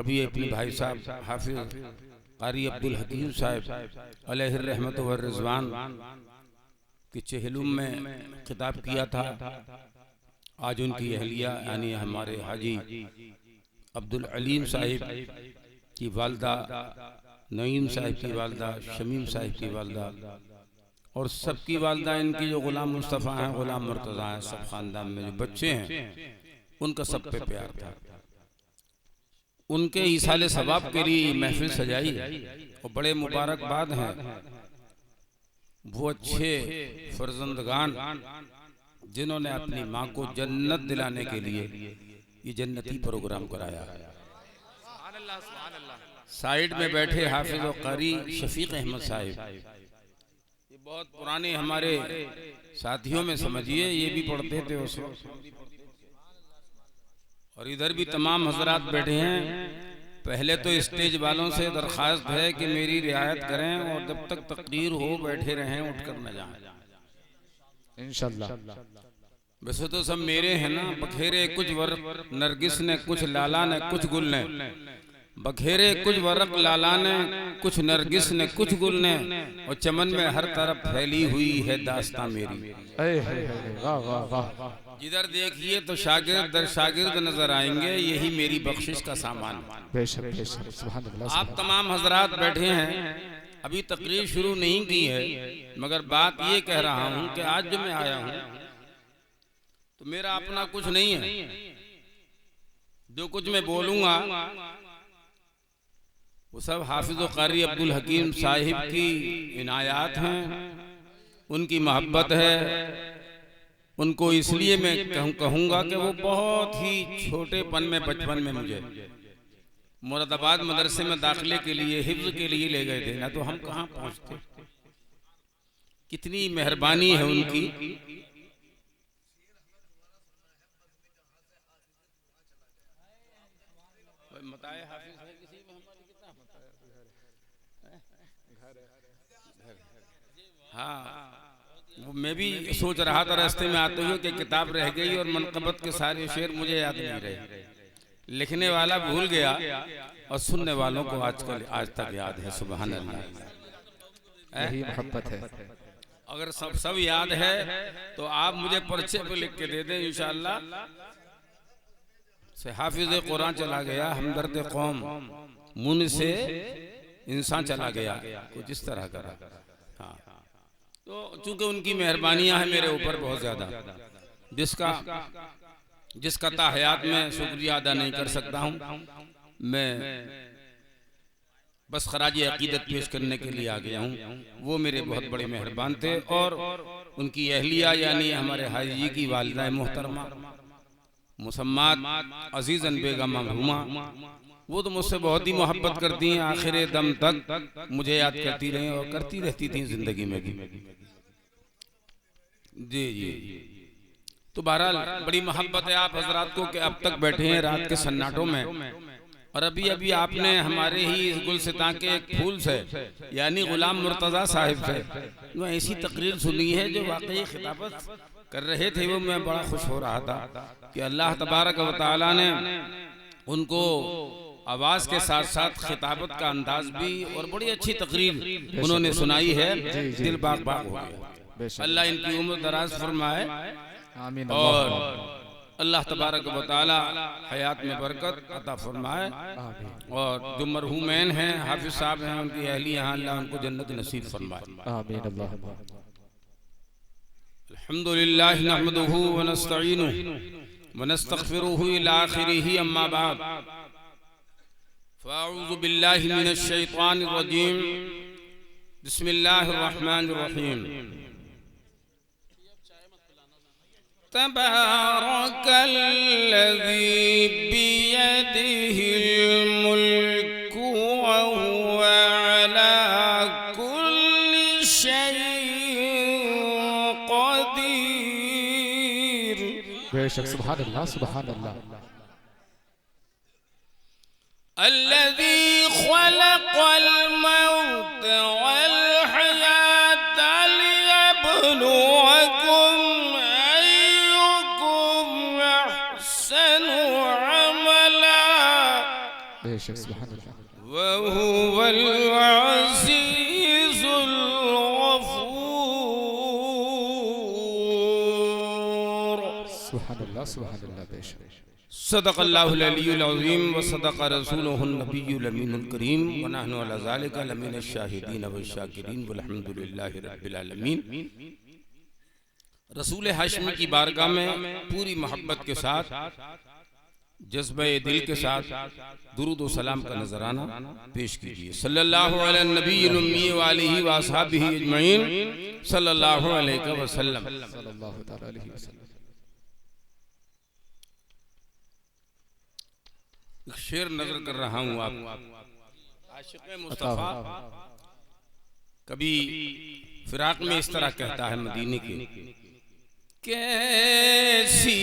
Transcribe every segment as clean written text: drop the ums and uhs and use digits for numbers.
अभी अपने भाई साहब हाफिज कारी अब्दुल हकीम साहब अलैहि रहमत व रिज़वान के चहलुम में खिताब किया था। आज उनकी अहलिया यानी हमारे हाजी अब्दुल अलीम साहिब की वालदा, नईम साहिब की वालदा, शमीम साहिब की वालदा और सबकी वालदा, इनकी जो गुलाम मुस्तफ़ा हैं, गुलाम मुर्तज़ा हैं, सब ख़ानदान में जो बच्चे हैं उनका सब पे प्यार था। उनके ईसाले सवाब के लिए महफिल सजाई और बड़े मुबारकबाद हैं वो अच्छे फर्जंदगान जिन्होंने अपनी माँ को जन्नत दिलाने के लिए ये जन्नती प्रोग्राम कराया। साइड में बैठे हाफिज और कारी शफीक अहमद साहिब, ये बहुत पुराने हमारे साथियों में समझिए, ये भी पढ़ते थे उस वक्त। और इधर भी तमाम हजरात बैठे हैं। पहले तो स्टेज वालों से दरख्वास्त है कि मेरी रियायत करें और जब तक तकरीर हो बैठे रहें, उठकर न जाएं इंशाअल्लाह। वैसे तो सब मेरे हैं ना, बखेरे कुछ वर्क नरगिस ने, कुछ लाला ने, कुछ गुल ने, बखेरे कुछ वर्क लाला ने, कुछ नरगिस ने, कुछ गुल ने, और चमन में हर तरफ फैली हुई है दास्तां मेरी। वाह वाह वाह। जिधर देखिए तो शागिर्द दर शागिर्द नजर आएंगे, यही मेरी बख्शिश का सामान। बेशक बेशक, सुभान अल्लाह। आप तमाम हजरात बैठे हैं, अभी तकरीर शुरू नहीं की है, मगर बात ये कह रहा हूं कि आज जो मैं आया हूं तो मेरा अपना कुछ नहीं है। जो कुछ मैं बोलूंगा वो सब हाफिज कारी अब्दुल हकीम साहिब की इनायात हैं, उनकी मोहब्बत है। उनको इसलिए मैं कहूँगा कि वो बहुत ही छोटेपन में, बचपन में मुझे मुरादाबाद मदरसे में दाखिले के लिए, हिफ्ज के लिए ले गए थे, ना तो हम कहाँ पहुँचते। कितनी मेहरबानी है उनकी। हाँ, मैं भी सोच रहा था रास्ते में आते हुए कि किताब रह गई और मनकबत के सारे शेर मुझे याद नहीं रहे। लिखने वाला भूल गया और सुनने वालों को आज तक याद है। सुभान अल्लाह, यही मोहब्बत है। अगर सब याद है तो आप मुझे पर्चे पे लिख के दे दें इंशाअल्लाह। से हाफिज कुरान चला गया, हमदर्द कौम, मुन से इंसान चला गया, कुछ इस तरह करा। हाँ, तो चूंकि उनकी मेहरबानियां हैं मेरे ऊपर बहुत ज्यादा, जिसका ताहयात में शुक्रिया अदा नहीं कर सकता हूँ। मैं बस खराज अकीदत पेश करने के लिए आ गया हूँ। वो मेरे बहुत बड़े मेहरबान थे और उनकी अहलिया यानी हमारे हाजी की वालिदा मोहतरमा मुसम्मात अजीज़न बेगम मरहुमा, वो तो मुझसे बहुत ही मोहब्बत करती हैं। आखिर दम तक मुझे याद करती रही और करती रहती थी जिंदगी में भी। जी जी, तो बहरहाल बड़ी मोहब्बत है आप हजरात को कि अब तक बैठे हैं रात के सन्नाटों में। और अभी अभी आपने हमारे ही इस गुलसितां के एक फूल से यानी गुलाम मुर्तज़ा साहिब से वो ऐसी तकरीर सुनी है जो वाकई खिताबत कर रहे थे। वो मैं बड़ा खुश हो रहा था कि अल्लाह तबारक व तआला ने उनको आवाज के साथ साथ खिताबत का अंदाज भी और बड़ी अच्छी तकरीर उन्होंने सुनाई है। दिल बाग बाग हो गया। अल्लाह इनकी उम्र दराज फरमाए आमीन। और अल्लाह तबारक व तआला हयात में बरकत अता फरमाए। और जो मरहूमैन हैं, हाफिज साहब हैं, उनकी अहली यहाँ अल्लाह उनको जन्नत नसीब फरमाए। आमीन अल्लाह। अल्हम्दुलिल्लाह नहमदुहु व नस्तईनुहु व नस्तगफिरुहु इला आखिरिही, अम्मा बाद, फ़अऊज़ु बिल्लाहि मिनश शैतानिर रजीम, बिस्मिल्लाहिर रहमानिर रहीम। तबारकल्लज़ी बियदिहिल मुल्कु व हुवा अला कुल्लि शैइन क़दीर। बेशक, सुभान अल्लाह सुभान अल्लाह। अल्लज़ी ख़लक़ल मौत वल हयात लियब्लुवकुम अय्युकुम अहसनु अमला। बेशक सुभान अल्लाह वहुवल अज़ीज़ुल गफ़ूर। सुभान अल्लाह बेशक। सदक़ल्लाहुल अलीयुल अज़ीम व सदक़ रसूलुहुन नबियुल अमीनुल करीम व नहनु अला ज़ालिका लमिनश शाहिदीन व शाकिरीन वल्हम्दुलिल्लाहि रब्बिल आलमीन। रसूल हाशमी की बारगाह में पूरी मोहब्बत के साथ, जज्बे दिल के साथ दुरूद व सलाम का नजराना पेश कीजिए। सल्लल्लाहु अला नबील उम्मी व आलिहि व अस्हाबिहि अजमईन सल्लल्लाहु अलैहि वसल्लम। सल्लल्लाहु तआला अलैहि वसल्लम। शेर नजर कर रहा हूँ आप। आशिक़े मुस्तफ़ा कभी फिराक में इस तरह कहता है मदीने के, कैसी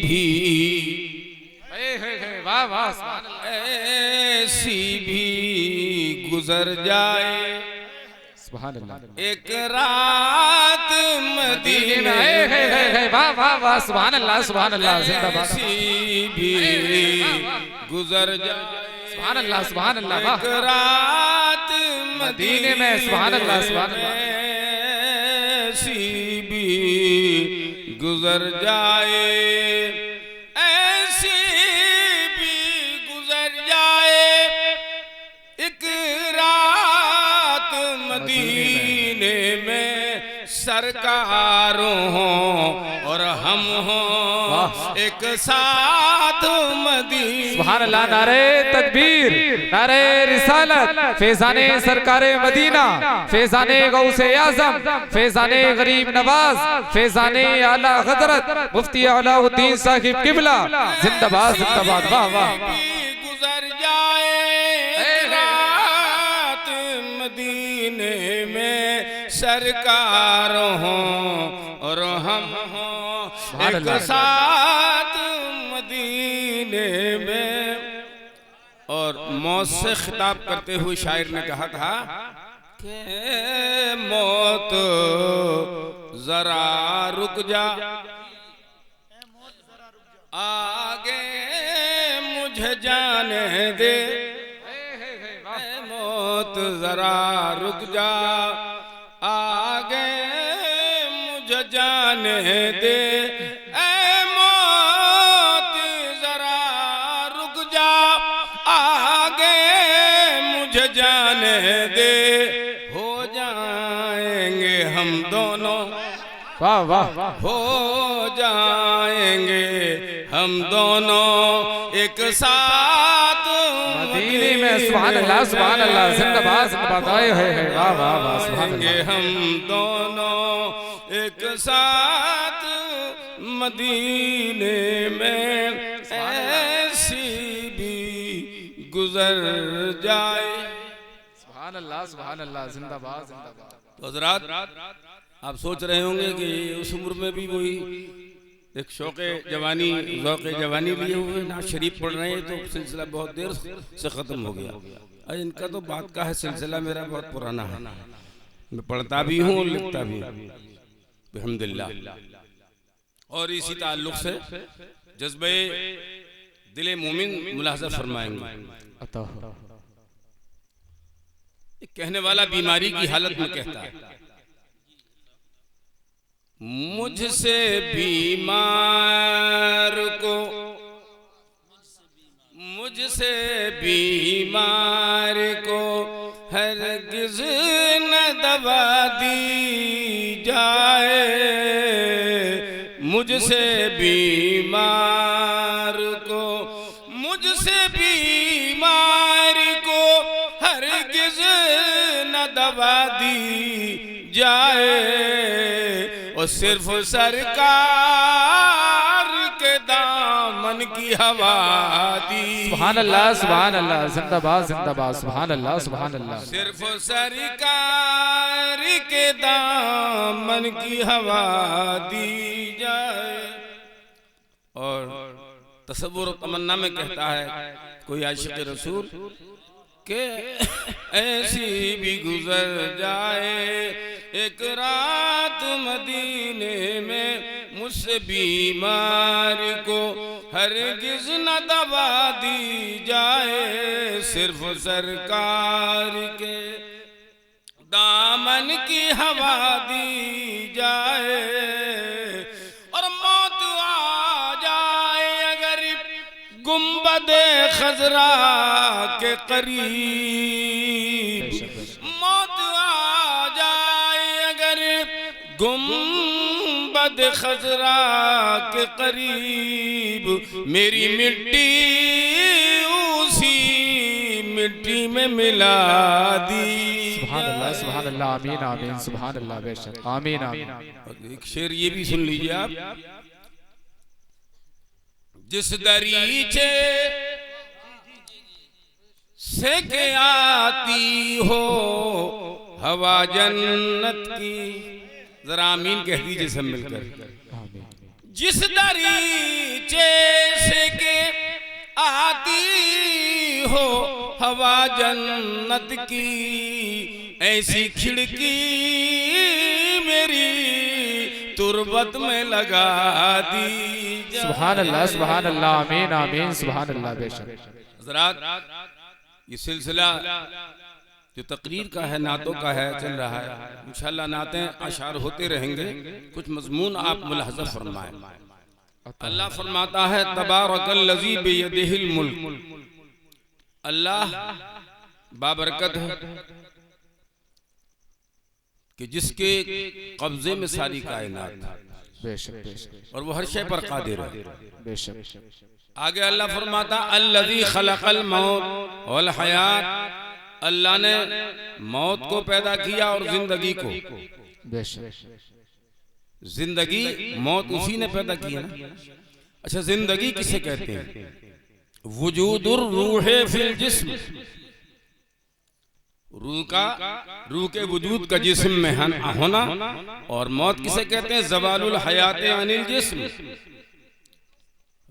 भी वाह वाह ऐसी भी गुजर जाए सुभान अल्लाह। एक रात मदीने वाह वाह वाह सुभान अल्लाह जिंदाबाद। ऐसी भी गुजर जाए सुभान अल्लाह एक रात मदीने में सुभान अल्लाह ऐसी भी गुजर जाए, ऐसी भी गुजर जाए एक रात मदीने में सरकारों हों और हम हों एक साथ मदीने। सुभान अल्लाह। नारे तकबीर, नारे रिसालत, फैज़ाने सरकारे मदीना, फैज़ाने गौसे आज़म, फैज़ाने गरीब नवाज, फैज़ाने आला हज़रत मुफ्ती अलाउद्दीन साहिब किबला जिंदाबाद जिंदाबाद। वाह वाह। गुजर जाए एक रात मदीने में सरकारों हों और हम हों एक साथ मदीने में। और मौत से खिताब करते हुए शायर ने कहा था कि मौत जरा रुक जा, आगे मुझे जाने दे, मौत जरा रुक जा, आगे मुझे जाने दे, मौत जरा रुक जा, आगे मुझे जाने दे, हो जाएंगे हम दोनों, वाह वाह। हो जाएंगे हम दोनों एक साथ मदीने में सुभान अल्लाह जिंदाबाद जिंदाबाद। आए है वाह वाह वाह सुभान अल्लाह। हम दोनों एक साथ मदीने में ऐसी भी गुजर जाए। सुभान अल्लाह जिंदाबाद जिंदाबाद। तो हज़रात आप सोच रहे होंगे कि उस उम्र में भी वही एक शौक़े जवानी ज़ौक़े जवानी लिए हुए ना शरीफ पढ़ रहे हैं, तो सिलसिला बहुत देर से ख़त्म हो गया। अरे इनका तो बात का है सिलसिला मेरा बहुत पुराना है, मैं पढ़ता भी हूँ और लिखता भी हूँ अल्हम्दुलिल्लाह। और इसी ताल्लुक़ से जज्बे दिले मोमिन मुलाहज़ा फरमाएंगे। कहने वाला बीमारी की हालत में कहता है, मुझसे बीमार को, मुझसे बीमार को हरगिज़ न दवा दी जाए, मुझसे बीमार को, मुझसे बीमार को हरगिज़ न दवा दी जाए, और सिर्फ सरकार के दामन की हवा दी। सुभान अल्लाह जिंदाबाद जिंदाबाद। सुभान अल्लाह। सिर्फ सरकार के दामन की हवा दी जाए। और तसव्वुर तमन्ना में कहता है कोई आशिक़ रसूल के ऐसी भी गुजर जाए एक रात मदीने में मुझसे बीमार को हरगिज न दवा दी जाए, सिर्फ सरकार के दामन की हवा दी जाए। और मौत आ जाए अगर गुंबदे खजरा के करीब, मौत आ जाए अगर गुंबद खजरा के करीब, मेरी मिट्टी उसी मिट्टी में मिला दी। सुभान अल्लाह, आमीन आमीन, सुभान अल्लाह, बेशक, आमीन आमीन। और एक शेर ये भी सुन लीजिए आप, जिस दरीचे से के आती हो हवा जन्नत की, जरा आमीन कह दीजिए सब मिलकर। जिस दरीचे से के आती हो हवा जन्नत की, ऐसी खिड़की मेरी तुरबत में लगा दी। सुभान अल्लाह, आमीन आमीन, सुभान अल्लाह, बेशक। हज़रात, ये सिलसिला जो तकरीर का है, नातों का है, चल रहा है। इंशाअल्लाह नातें अशार होते रहेंगे, कुछ मजमून आप मुलाहज़ा फरमाएं। अल्लाह फरमाता है तबारकल्लज़ी बियदिहिल मुल्क, अल्लाह बाबरकत है कि जिसके कब्जे में सारी कायनात, और वो हर शय पर कादिर है। आगे अल्लाह फरमाता अल्लज़ी खलक़ल मौत वल हयात, अल्लाह ने मौत को पैदा किया और जिंदगी को। जिंदगी मौत उसी ने पैदा किया ना। अच्छा, जिंदगी किसे कहते हैं? वजूदुर रूहे फिल जिस्म, रूह के वजूद का जिस्म में होना। और मौत किसे कहते हैं? ज़वालुल हयात अनिल जिस्म,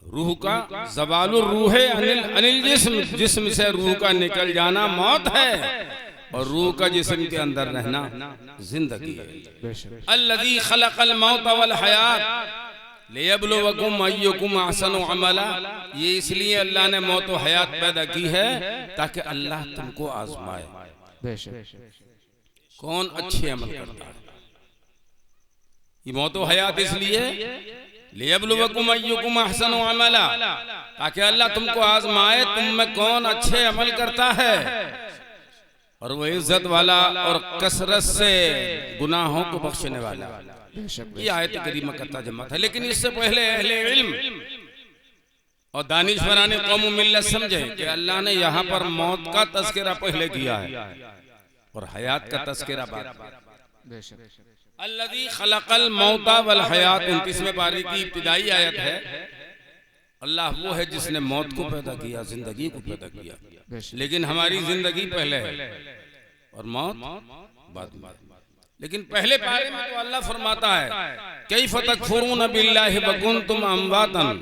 रूह का ज़वालुर रूहे अनिल जिस्म, जिस्म से रूह का निकल जाना मौत है, और रूह का जिस्म के अंदर रहना जिंदगी है। अल्लज़ी खलक़ल मौत वल हयात लियब्लुवकुम अय्युकुम अहसनु अमला, ये इसलिए अल्लाह ने मौत व हयात पैदा की है ताकि अल्लाह तुमको आजमाए कौन अच्छे अमल करता है। ये मौत व हयात इसलिए लियब्लुवकुम अय्युकुम अहसनु अमला, ताकि अल्लाह तुमको आजमाए तुम में कौन अच्छे अमल करता है, और वो इज्जत वाला और कसरत से गुनाहों को बख्शने वाला। ये आयत करीमा का तर्जुमा था। लेकिन इससे पहले अहले इल्म और दानिशवराने कौम मिल्लत समझे कि अल्लाह ने यहाँ पर मौत का तज़किरा पहले किया है और हयात का तज़किरा बाद। अल्लज़ी खलक़ल मौता वल हयात 29वें पारे की इब्तिदाई आयत है। अल्लाह वो है जिसने मौत को पैदा किया, जिंदगी को पैदा किया, लेकिन हमारी जिंदगी पहले है और मौत बाद में। लेकिन पहले पारे में तो अल्लाह फरमाता है कैफ़ तकफ़ुरून बिल्लाहि व कुंतुम अमवातन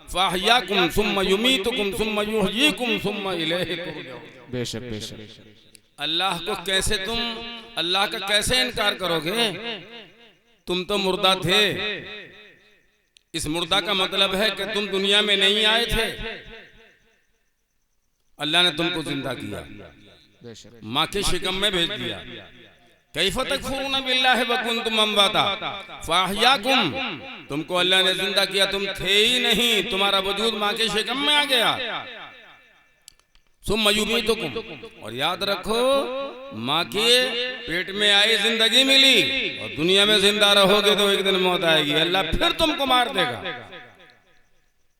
फ़अहयाकुम सुम्मा युमीतुकुम सुम्मा युहयीकुम सुम्मा इलैहि तुरजऊन। बेशक बेशक, अल्लाह को कैसे तुम अल्लाह का कैसे इनकार करोगे? तुम तो मुर्दा थे। इस मुर्दा का मतलब है कि तुम दुनिया में नहीं आए थे, अल्लाह ने तुमको जिंदा किया, माँ के शिकम में भेज दिया। कैफ़ तकफ़ुरून बिल्लाहि व कुंतुम अमवाता फ़अहयाकुम, तुमको अल्लाह ने जिंदा किया, तुम थे ही नहीं, तुम्हारा वजूद माँ के शिकम में आ गया। सुम्मा युमीतुकुम, और याद रखो माँ के पेट में आई जिंदगी मिली और दुनिया में जिंदा रहोगे तो एक दिन मौत आएगी, अल्लाह फिर तुमको मार देगा।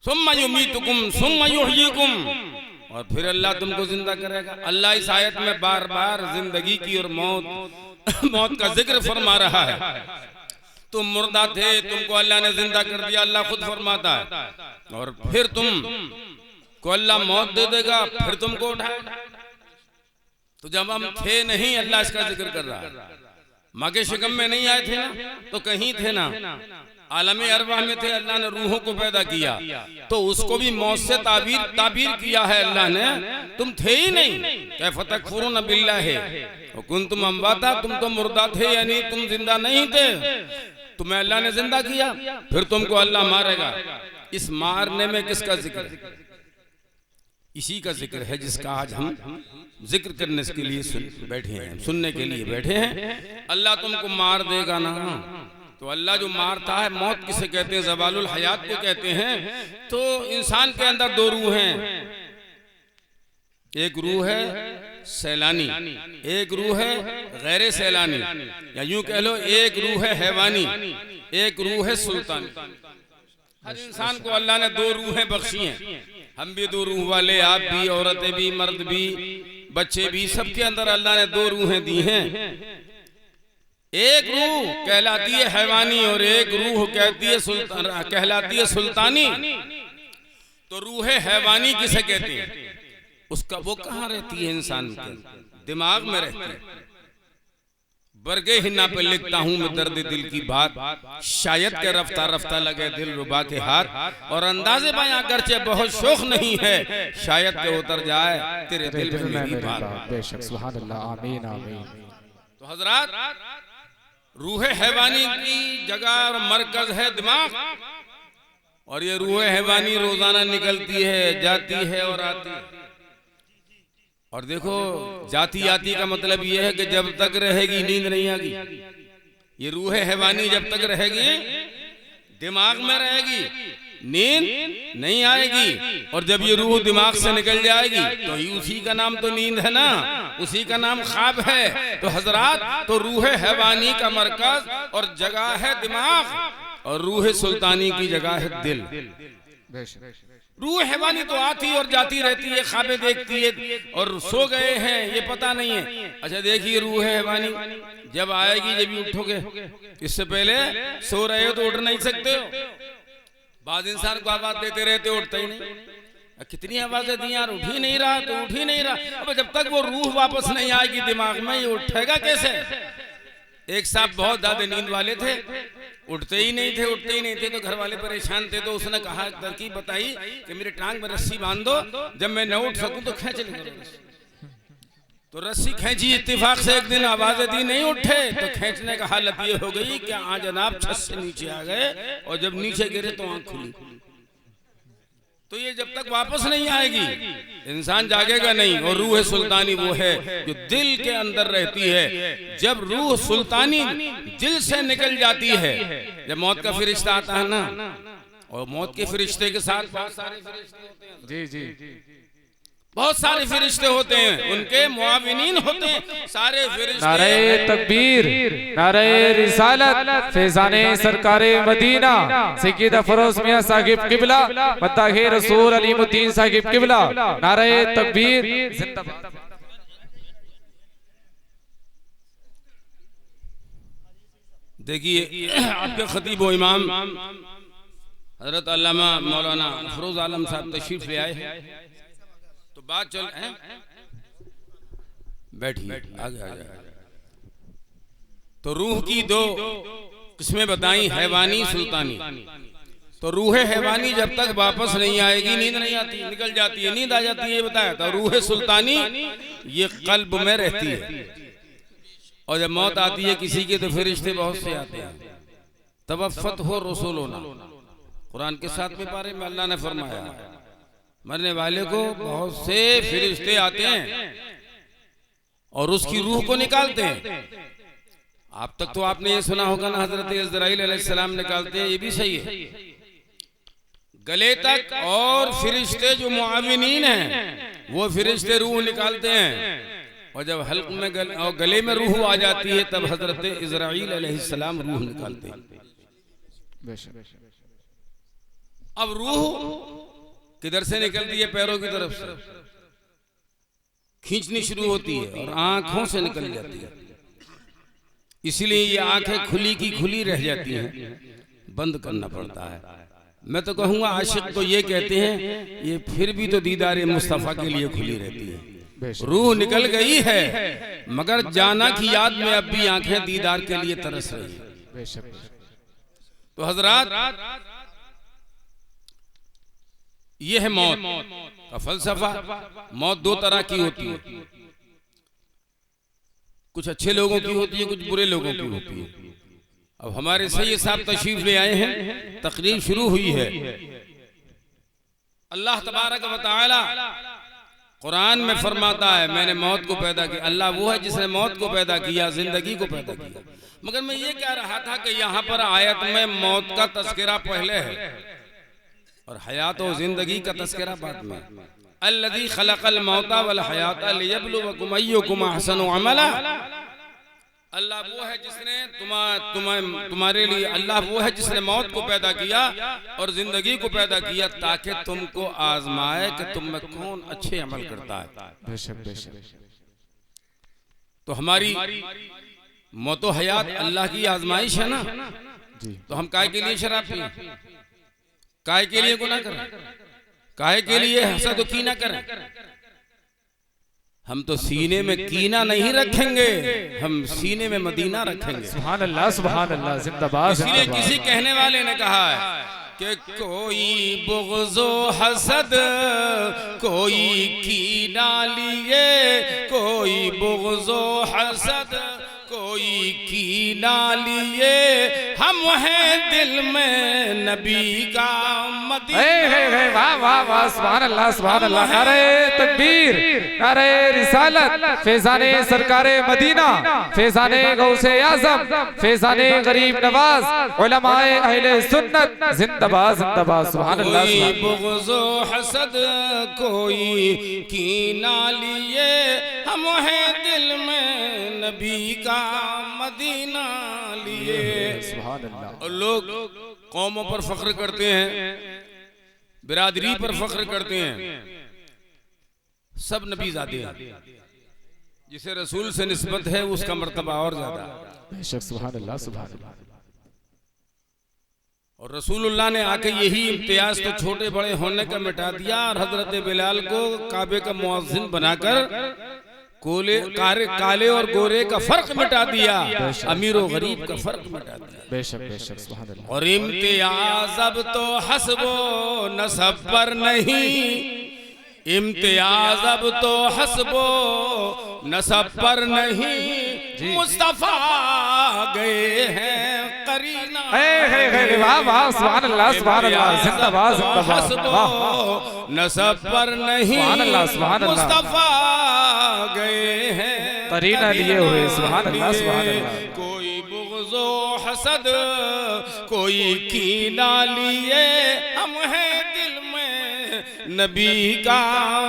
सुम्मा युमीतुकुम सुम्मा युहयीकुम, और फिर अल्लाह तुमको जिंदा करेगा। अल्लाह इस आयत में बार बार जिंदगी की और मौत का जिक्र फरमा रहा है। तुम मुर्दा थे, तुमको अल्लाह ने जिंदा कर दिया, अल्लाह खुद फरमाता है, और फिर तुम को अल्लाह मौत दे देगा, फिर तुमको उठाएगा। तो जब हम थे नहीं, अल्लाह इसका जिक्र कर रहा है। माँ के शिकम में नहीं आए थे ना, तो कहीं थे ना, आलमे अरवाह में थे, अल्लाह ने रूहों को पैदा किया, तो उसको भी मौत से ताबीर किया है अल्लाह ने। तुम थे ही नहीं। कैफ़ तकफ़ुरून बिल्लाहि व कुंतुम अमवाता, तुम तो मुर्दा थे, यानी तुम जिंदा नहीं थे। तुम्हें अल्लाह ने जिंदा किया, फिर तुमको अल्लाह मारेगा। इस मारने में किसका जिक्र है? इसी का जिक्र है जिसका आज हम जिक्र करने के लिए बैठे हैं, सुनने के लिए बैठे हैं। अल्लाह तुमको मार देगा ना, तो अल्लाह जो मारता है, मौत किसे कहते हैं? ज़वालुल हयात को कहते हैं। तो इंसान के अंदर दो रूह हैं, एक रूह है सैलानी, एक रूह है गैर सैलानी, या यूं कह लो एक रूह है हैवानी, एक रूह है सुल्तानी। हर इंसान को अल्लाह ने दो रूहें बख्शी हैं। हम भी दो रूह वाले, आप भी, औरतें भी, मर्द भी, बच्चे भी, सबके अंदर अल्लाह ने दो रूहें दी हैं। एक रूह कहलाती है हैवानी और एक रूह कहलाती है सुल्तानी। तो रूह हैवानी किसे कहते हैं? उसका वो कहाँ रहती है? इंसान के दिमाग में रहती है। बरगे हिन्ना पे लिखता हूँ मैं दर्द दिल की बात, शायद के रफ्ता रफ्ता लगे दिल रुबा के हाथ, और अंदाजे बयां अगरचे बहुत शौक नहीं है, शायद के उतर जाए तेरे दिल में मेरी बात। बेशक, सुभान अल्लाह, आमीन आमीन। तो हजरात, रूह हैवानी की जगह और मरकज है दिमाग, और ये रूह हैवानी रोजाना निकलती है, जाती है और आती है। और देखो, जाती आती का मतलब ये है कि जब तक रहेगी नींद नहीं आएगी। ये रूह हैवानी जब तक रहेगी दिमाग में रहेगी, नींद नहीं आएगी। और जब ये रूह दिमाग से निकल जाएगी तो उसी का नाम तो नींद है ना, उसी का नाम ख्वाब है। तो हजरात, तो रूह हैवानी का मरकज और जगह है दिमाग, और रूह सुल्तानी की जगह है दिल। रूह हैवानी तो आती और जाती रहती है, ख्वाबें देखती है, और सो गए हैं ये पता नहीं है। अच्छा देखिए, रूह हैवानी जब आएगी, जब भी उठोगे, इससे पहले सो रहे हो तो उठ नहीं सकते हो। बाद इंसान को आवाज देते रहते, उठते ही नहीं। कितनी आवाजें दी यार, उठ ही नहीं रहा तो उठ ही नहीं रहा। अब जब तक वो रूह वापस नहीं आएगी दिमाग में, ये उठेगा कैसे? एक साहब बहुत ज्यादा नींद वाले थे, उठते ही नहीं थे, तो घर वाले परेशान थे। तो उसने कहा, तरकीब बताई कि मेरे टांग में रस्सी बांध दो, जब मैं न उठ सकूं तो खींच लेंगे। तो रस्सी खींची, इत्तेफाक से एक दिन आवाजें दी, नहीं उठे। तो खींचने का हालत ये हो गई कि हाँ जनाब, छत से नीचे आ गए, और जब नीचे गिरे तो आंख खुली। तो ये जब तक वापस नहीं आएगी इंसान जागेगा नहीं। और रूह सुल्तानी वो है जो दिल के अंदर रहती है। जब रूह सुल्तानी दिल से निकल जाती है, जब मौत का फरिश्ता आता है ना, और मौत के फरिश्ते के साथ बहुत सारे फरिश्ते होते हैं, जी जी, बहुत सारे फरिश्ते होते हैं, उनके मुआविनीन होते हैं सारे फरिश्ते। नारे तकबीर, नारे रिसालत, फैज़ाने सरकारे मदीना, सैयद फरोज मियां साहिब किबला, मत्ताहे रसूल अलीमुद्दीन साहिब किबला, नारे तकबीर जिंदाबाद। देखिए, आपके खतीब व इमाम हजरत अल्लामा मौलाना फरोज आलम साहब तशरीफ ले आए हैं। तो बात चल है, बैठिए, आगे। तो रूह की दो किस्में बताई, हैवानी सुल्तानी। तो रूह हैवानी जब तक वापस नहीं आएगी, नींद नहीं आती, निकल जाती है, नींद आ जाती है, ये बताया था। रूह सुल्तानी ये कल्ब में रहती है, और जब मौत आती है किसी की तो फरिश्ते बहुत से आते हैं। तवफ़्फ़त हो रसूलुना, कुरान के 7वें पारे में अल्लाह ने फरमाया, मरने वाले को बहुत से फरिश्ते आते हैं और उसकी रूह को निकालते हैं। आप तक तो आपने ये सुना होगा ना, हजरत इज़राइल अलैहिस्सलाम निकालते हैं, ये भी सही है, गले तक। और फरिश्ते जो मुआविनीन हैं वो फरिश्ते रूह निकालते हैं, और जब हल्क में गले में रूह आ जाती है तब हजरत इज़राइल अलैहिस्सलाम रूह निकालते हैं। अब रूह किधर से निकलती है? पैरों की तरफ से खींचनी शुरू होती है और आंखों से निकल जाती है। इसलिए ये आंखें खुली की खुली रह जाती हैं, बंद करना पड़ता है। मैं तो कहूँगा आशिक तो ये कहते हैं, ये फिर भी तो दीदार मुस्तफ़ा के लिए खुली रहती है। रूह निकल गई है मगर जाना की याद में अब भी आंखें दीदार के लिए तरस रही है। तो हजरात, यह है मौत का फलसफा। मौत दो तरह की होती है, कुछ अच्छे लोगों की होती है, कुछ बुरे लोगों की होती है। अब हमारे सैयद साहब तशरीफ ले आए हैं, तकरीर शुरू हुई है। अल्लाह तबारक व तआला कुरान में फरमाता है मैंने मौत को पैदा किया। अल्लाह वो है जिसने मौत को पैदा किया, जिंदगी को पैदा किया। मगर मैं ये कह रहा था कि यहाँ पर आयत में मौत का तस्करा पहले है और हयात और जिंदगी का तस्करा बाद में। अल्लज़ी खलक़ल मौता वल हयाता लियब्लुवकुम अय्युकुम अहसनु अमला। अल्लाह वो है जिसने तुम्हारे लिए, अल्लाह वो है जिसने मौत को पैदा किया और जिंदगी को पैदा किया ताकि तुमको आजमाए कि तुम में कौन अच्छे अमल करता है। बेशक बेशक। तो हमारी मौतो हयात अल्लाह की आजमाइश है ना जी। तो हम काहे के लिए शराब पिए, काहे के लिए गुनाह करें, काहे के लिए हसद और कीना करें। हम तो सीने में कीना नहीं रखेंगे, हम सीने में मदीना रखेंगे। सुभान अल्लाह सुभान अल्लाह, जिंदाबाद। इसलिए किसी कहने वाले ने कहा है कि कोई बुग़्ज़ो हसद कोई कीना लिए, कोई बुग़्ज़ो हसद कोई कीना लिए, हम हैं दिल में नबी का मदीना। वाह वाह वाह, सुभान अल्लाह सुभान अल्लाह। नारे तकबीर, नारे रिसालत, फैज़ाने सरकारे मदीना, फैज़ाने गौसे आज़म, फैज़ाने गरीब नवाज, उलमाए अहले सुन्नत, जिंदाबाद जिंदाबाद। सुभान अल्लाह। कोई बुग़्ज़ो हसद कोई कीना लिए, हम हैं दिल में नबी का मदीना लिए। सुभान अल्लाह। और लोग कौमों पर फख्र करते हैं, बिरादरी पर फख्र करते हैं, सब नबीज़ादे हैं। जिसे रसूल से निस्बत है उसका मर्तबा और ज्यादा। बेशक सुभान अल्लाह सुभान अल्लाह। और रसूलुल्लाह ने आके यही इम्तियाज तो छोटे बड़े होने का मिटा दिया और हजरत बिलाल को काबे का मुअज्जिन बनाकर काले और गोरे का फर्क मिटा दिया, अमीर और गरीब का फर्क मिटा दिया। बेशक बेशक सुभान अल्लाह। और इम्तियाज अब तो हस्बो नसब पर नहीं, इम्तियाज अब तो हस्बो नसब पर नहीं, मुस्तफा गए हैं करीना। वाह वाह सुभान अल्लाह सुभान अल्लाह, जिंदाबाद जिंदाबाद। नसब पर नहीं, मुस्तफा गए हैं करीना लिए हुए। सुभान अल्लाह सुभान अल्लाह। कोई बुग़्ज़ो हसद कोई कीना लिए, हम हैं दिल में नबी का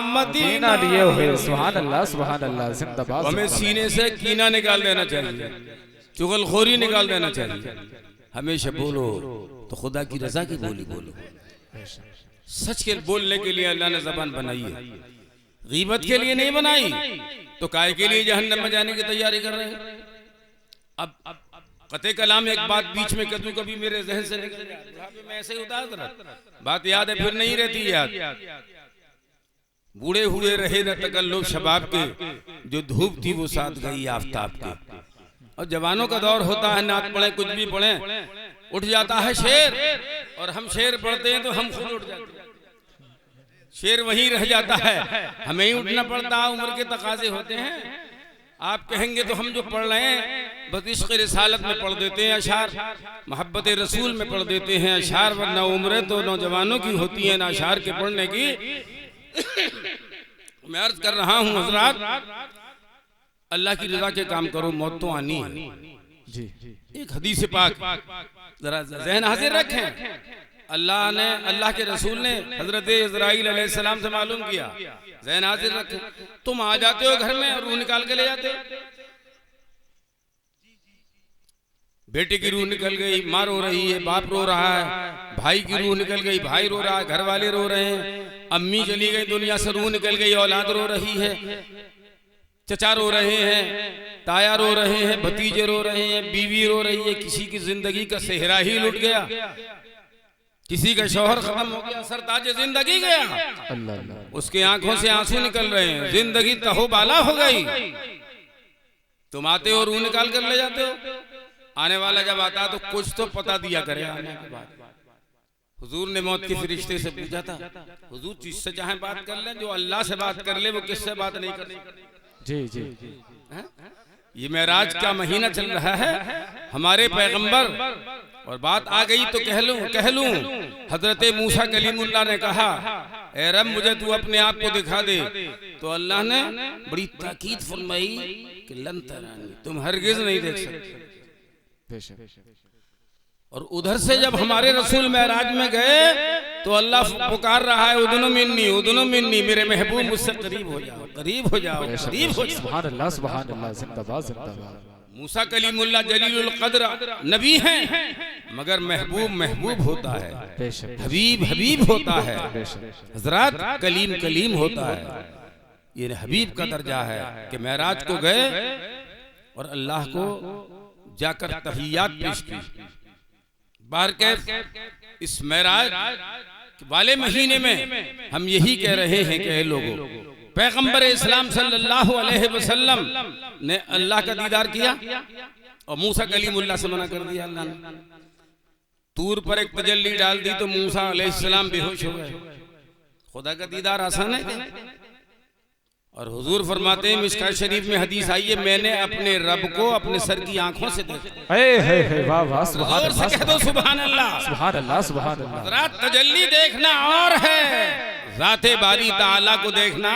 मदीना लिए हुए। सुभान अल्लाह सुभान अल्लाह, जिंदाबाद। हमें सीने से कीना निकाल देना चाहिए, चुगलखोरी निकाल देना चाहिए। हमेशा बोलो तो खुदा की रजा की बोली बोलो। सच के बोलने के लिए अल्लाह ने ज़बान बनाई है, गीबत के लिए नहीं बनाई। तो काहे के लिए जहन्नम में जाने की तैयारी कर रहे हैं। अब कते कलाम एक बात बीच में कभी कभी मेरे जहन से निकल जाती है, मैं ऐसे ही उदास रहा, बात याद है फिर नहीं रहती याद। बूढ़े हुए रहे न तकल्लुब शबाब के, जो धूप थी वो साथ गई आफताब के। और जवानों का दौर होता है, नात पढ़े कुछ भी पढ़े, उठ जाता है शेर, और हम शेर पढ़ते हैं तो हम खुद उठ जाते हैं। शेर वहीं रह जाता है, हमें ही उठना पड़ता है, उम्र के तकाजे होते हैं। आप कहेंगे तो हम जो पढ़ रहे हैं बस इश्क़ रिसालत में पढ़ देते हैं अशार, मोहब्बत रसूल में पढ़ देते हैं अशार, वरना उम्रें तो नौजवानों की होती है ना अशार के पढ़ने की। मैं अर्ज कर रहा हूँ हजरात, अल्लाह की रजा के काम करो, मौत तो आनी है जी। एक हदीस पाक जरा ज़हन हाजिर रखें। अल्लाह के रसूल ने हजरत इज़राइल अलैहिस्सलाम से मालूम किया, ज़हन हाजिर रखें। तुम आ जाते हो घर में और रूह निकाल के ले जाते हो। बेटे की रूह निकल गई, माँ रो रही है, बाप रो रहा है, भाई की रूह निकल गई, भाई रो रहा है, घर वाले रो रहे हैं, अम्मी चली गई दुनिया से, रूह निकल गई, औलाद रो रही है, चचा रो रहे हैं, ताया रो रहे हैं, भतीजे रो रहे हैं, बीवी रो रही है। किसी की जिंदगी का सेहरा ही लुट गया, किसी का शौहर खत्म हो गया, सरताज जिंदगी गया, उसके आंखों से आंसू निकल रहे हैं, जिंदगी तहोबाला हो गई। तुम आते हो रूह निकाल कर ले जाते हो। आने वाला जब आता तो कुछ तो पता दिया करे। आने के बाद हुजूर ने मौत के फरिश्ते से पूछा था, हुजूर जिससे चाहे बात कर ले, जो अल्लाह से बात कर ले वो किससे बात नहीं कर। जी जी। ये मेराज का महीना चल रहा है, हमारे पैगंबर, और बात आ गई तो कह लूं हजरत मूसा कलीमुल्लाह ने कहा, ए रब मुझे तू अपने आप को दिखा दे, तो अल्लाह ने बड़ी ताकीद फरमाई कि लन तरानी, तुम हरगिज नहीं देख सकते। और उधर से जब हमारे रसूल मेराज में गए तो अल्लाह पुकार रहा है, उदनु मिन्नी, मेरे महबूब मुझसे करीब हो जाओ, करीब हो जाओ, करीब हो जाओ। सुभान अल्लाह, सुभान अल्लाह, जिंदाबाद जिंदाबाद। मूसा कलीमुल्लाह जलीलुल कद्र नबी हैं, मगर महबूब होता है, हबीब होता है, हजरत कलीम होता है। ये हबीब का दर्जा है कि मेराज को गए और अल्लाह को जाकर तहियात पेश की। बाहर के इस मेराज वाले महीने में हम यही कह रहे हैं कि लोगों, पैगंबर इस्लाम सल्लल्लाहु अलैहि वसल्लम ने अल्लाह का दीदार किया और मूसा कलीमुल्लाह से मना कर दिया। अल्लाह ने तूर पर एक तजल्ली डाल दी तो मूसा अलैहिस्सलाम बेहोश हो गए। खुदा का दीदार आसान है। और हुजूर फरमाते हैं, मिशकात शरीफ में हदीस आई है, मैंने अपने रब को अपने सर की आंखों से देखा। वाह वाह, सुभान अल्लाह, कह दो सुभान अल्लाह, सुभान अल्लाह, सुभान अल्लाह। रात तजल्ली देखना और है, ज़ाते बारी ताला को देखना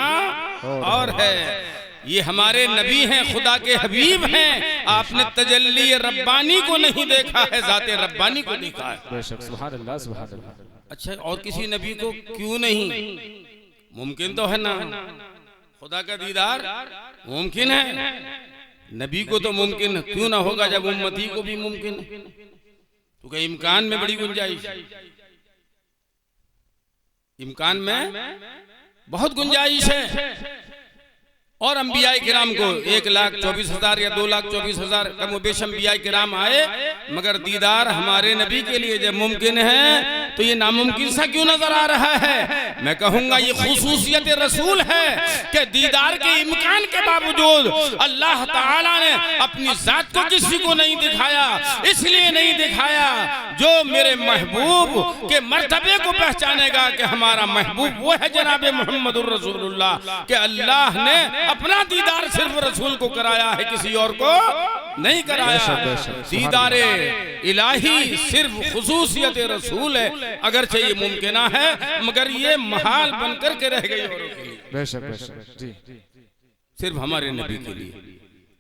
और है। ये हमारे नबी हैं, खुदा के हबीब हैं, आपने तजल्ली रब्बानी को नहीं देखा है, ज़ाते रब्बानी को देखा है। बेशक, सुभान अल्लाह, सुभान अल्लाह। अच्छा, और किसी नबी को क्यों नहीं? मुमकिन तो है ना, खुदा का दीदार मुमकिन है, नबी को तो मुमकिन क्यों ना होगा जब उम्मती को भी मुमकिन है। तो क्या इम्कान में बड़ी गुंजाइश, इम्कान में बहुत गुंजाइश है। और अंबिया किराम को 1,24,000 या 2,24,000 कम बेश अंबिया किराम आए, मगर दीदार हमारे नबी के लिए जब मुमकिन है तो ये नामुमकिन सा क्यों नजर आ रहा है? मैं कहूंगा ये खुसूसियत रसूल है कि दीदार के इम्कान के बावजूद अल्लाह ताला ने अपनी जात को किसी को नहीं दिखाया। इसलिए नहीं दिखाया जो मेरे महबूब के मर्तबे को पहचानेगा कि हमारा महबूब वो है जनाब मोहम्मदुर रसूलुल्लाह, कि अल्लाह ने अपना दीदार सिर्फ रसूल को कराया है, किसी और को नहीं कराया। दीदारे इलाही सिर्फ खुसूसियत रसूल है, अगरचे ये मुमकिना है मगर ये महाल बनकर के रह गई औरों के लिए, बेशक बेशक जी, सिर्फ हमारे नबी के लिए।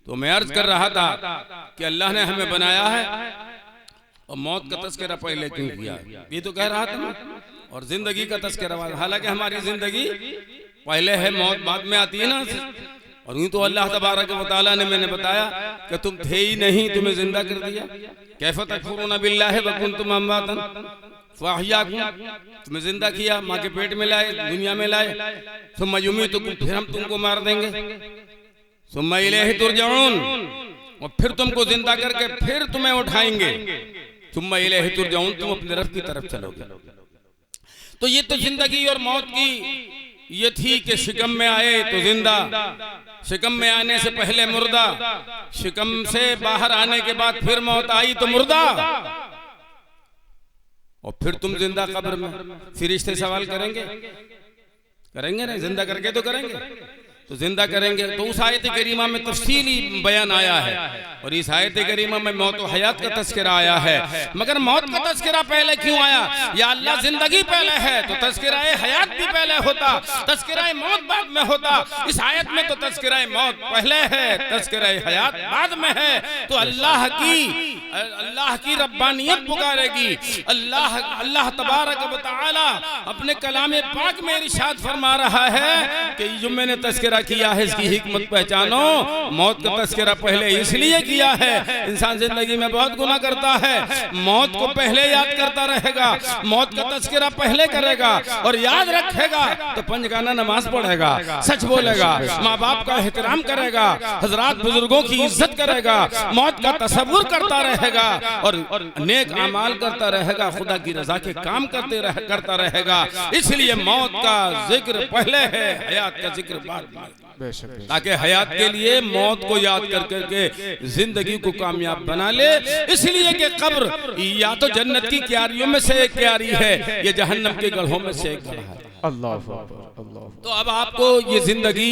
तो मैं अर्ज कर रहा था कि अल्लाह ने हमें बनाया है और मौत का तस्करा पहले क्यों किया, ये तो कह रहा था ना, और जिंदगी का तस्करा, हालांकि हमारी जिंदगी पहले है, मौत बाद में आती है ना। और यूं तो अल्लाह तबारक व तआला ने, मैंने बताया कि तुम थे ही नहीं, तुम्हें जिंदा कर दिया। कैफ़ तकफुरूना बिल्लाहि व कुंतुम अमवातन फ़अहयाकुम, तुम्हें जिंदा किया, माँ के पेट में लाए, दुनिया में लाए। सुम्मा युमीतुकुम, फिर हम तुमको मार देंगे। सुम्मा इलैहि तुरजऊन, और फिर तुमको जिंदा करके फिर तुम्हें उठाएंगे। सुम्मा इलैहि तुरजऊन, तुम अपने रब की तरफ चलोगे। तो ये तो जिंदगी और मौत की ये थी कि शिकम में आए तो जिंदा, शिकम में आने से पहले मुर्दा, शिकम से बाहर आने के बाद फिर मौत आई तो मुर्दा, और फिर तुम जिंदा कब्र में। फरिश्ते सवाल करेंगे ना, जिंदा करके तो करेंगे, तो जिंदा करेंगे। तो उस आयत करीमा में तफसीली बयान आया है, और इस आयत करीमा में मौत और हयात का तस्करा आया है। मगर मौत का तस्करा पहले क्यों आया? या अल्लाह जिंदगी पहले है तो तस्करा हयात भी पहले होता, तस्करा मौत बाद में होता। इस आयत में तो तस्करा मौत पहले है, तस्करा हयात बाद में है। तो अल्लाह की रब्बानियत पुकारेगी। अल्लाह तबारक व तआला अपने कलाम पाक में इरशाद फरमा रहा है कि जो मैंने तस्करा किया है इसकी हिकमत पहचानो। मौत का तस्करा पहले इसलिए किया है, इंसान जिंदगी में बहुत गुनाह करता है, मौत को पहले याद करता रहेगा, मौत का तस्करा पहले करेगा और याद रखेगा तो पंजगाना नमाज पढ़ेगा, सच बोलेगा, माँ बाप का एहतराम करेगा, हजरात बुजुर्गों की इज्जत करेगा, मौत का तसव्वुर करता रहेगा और नेक अमाल करता रहेगा, खुदा की रजा के काम करता रहेगा। इसलिए मौत का जिक्र पहले है, हयात का जिक्र बाद में, ताकि हयात के लिए मौत को याद कर करके जिंदगी को कामयाब बना ले। इसलिए कि कब्र या तो जन्नत की क्यारियों में से एक क्यारी है, ये जहन्नम के गढ़ों में से एक गढ़ है। अल्लाह अल्लाह। तो अब आपको ये जिंदगी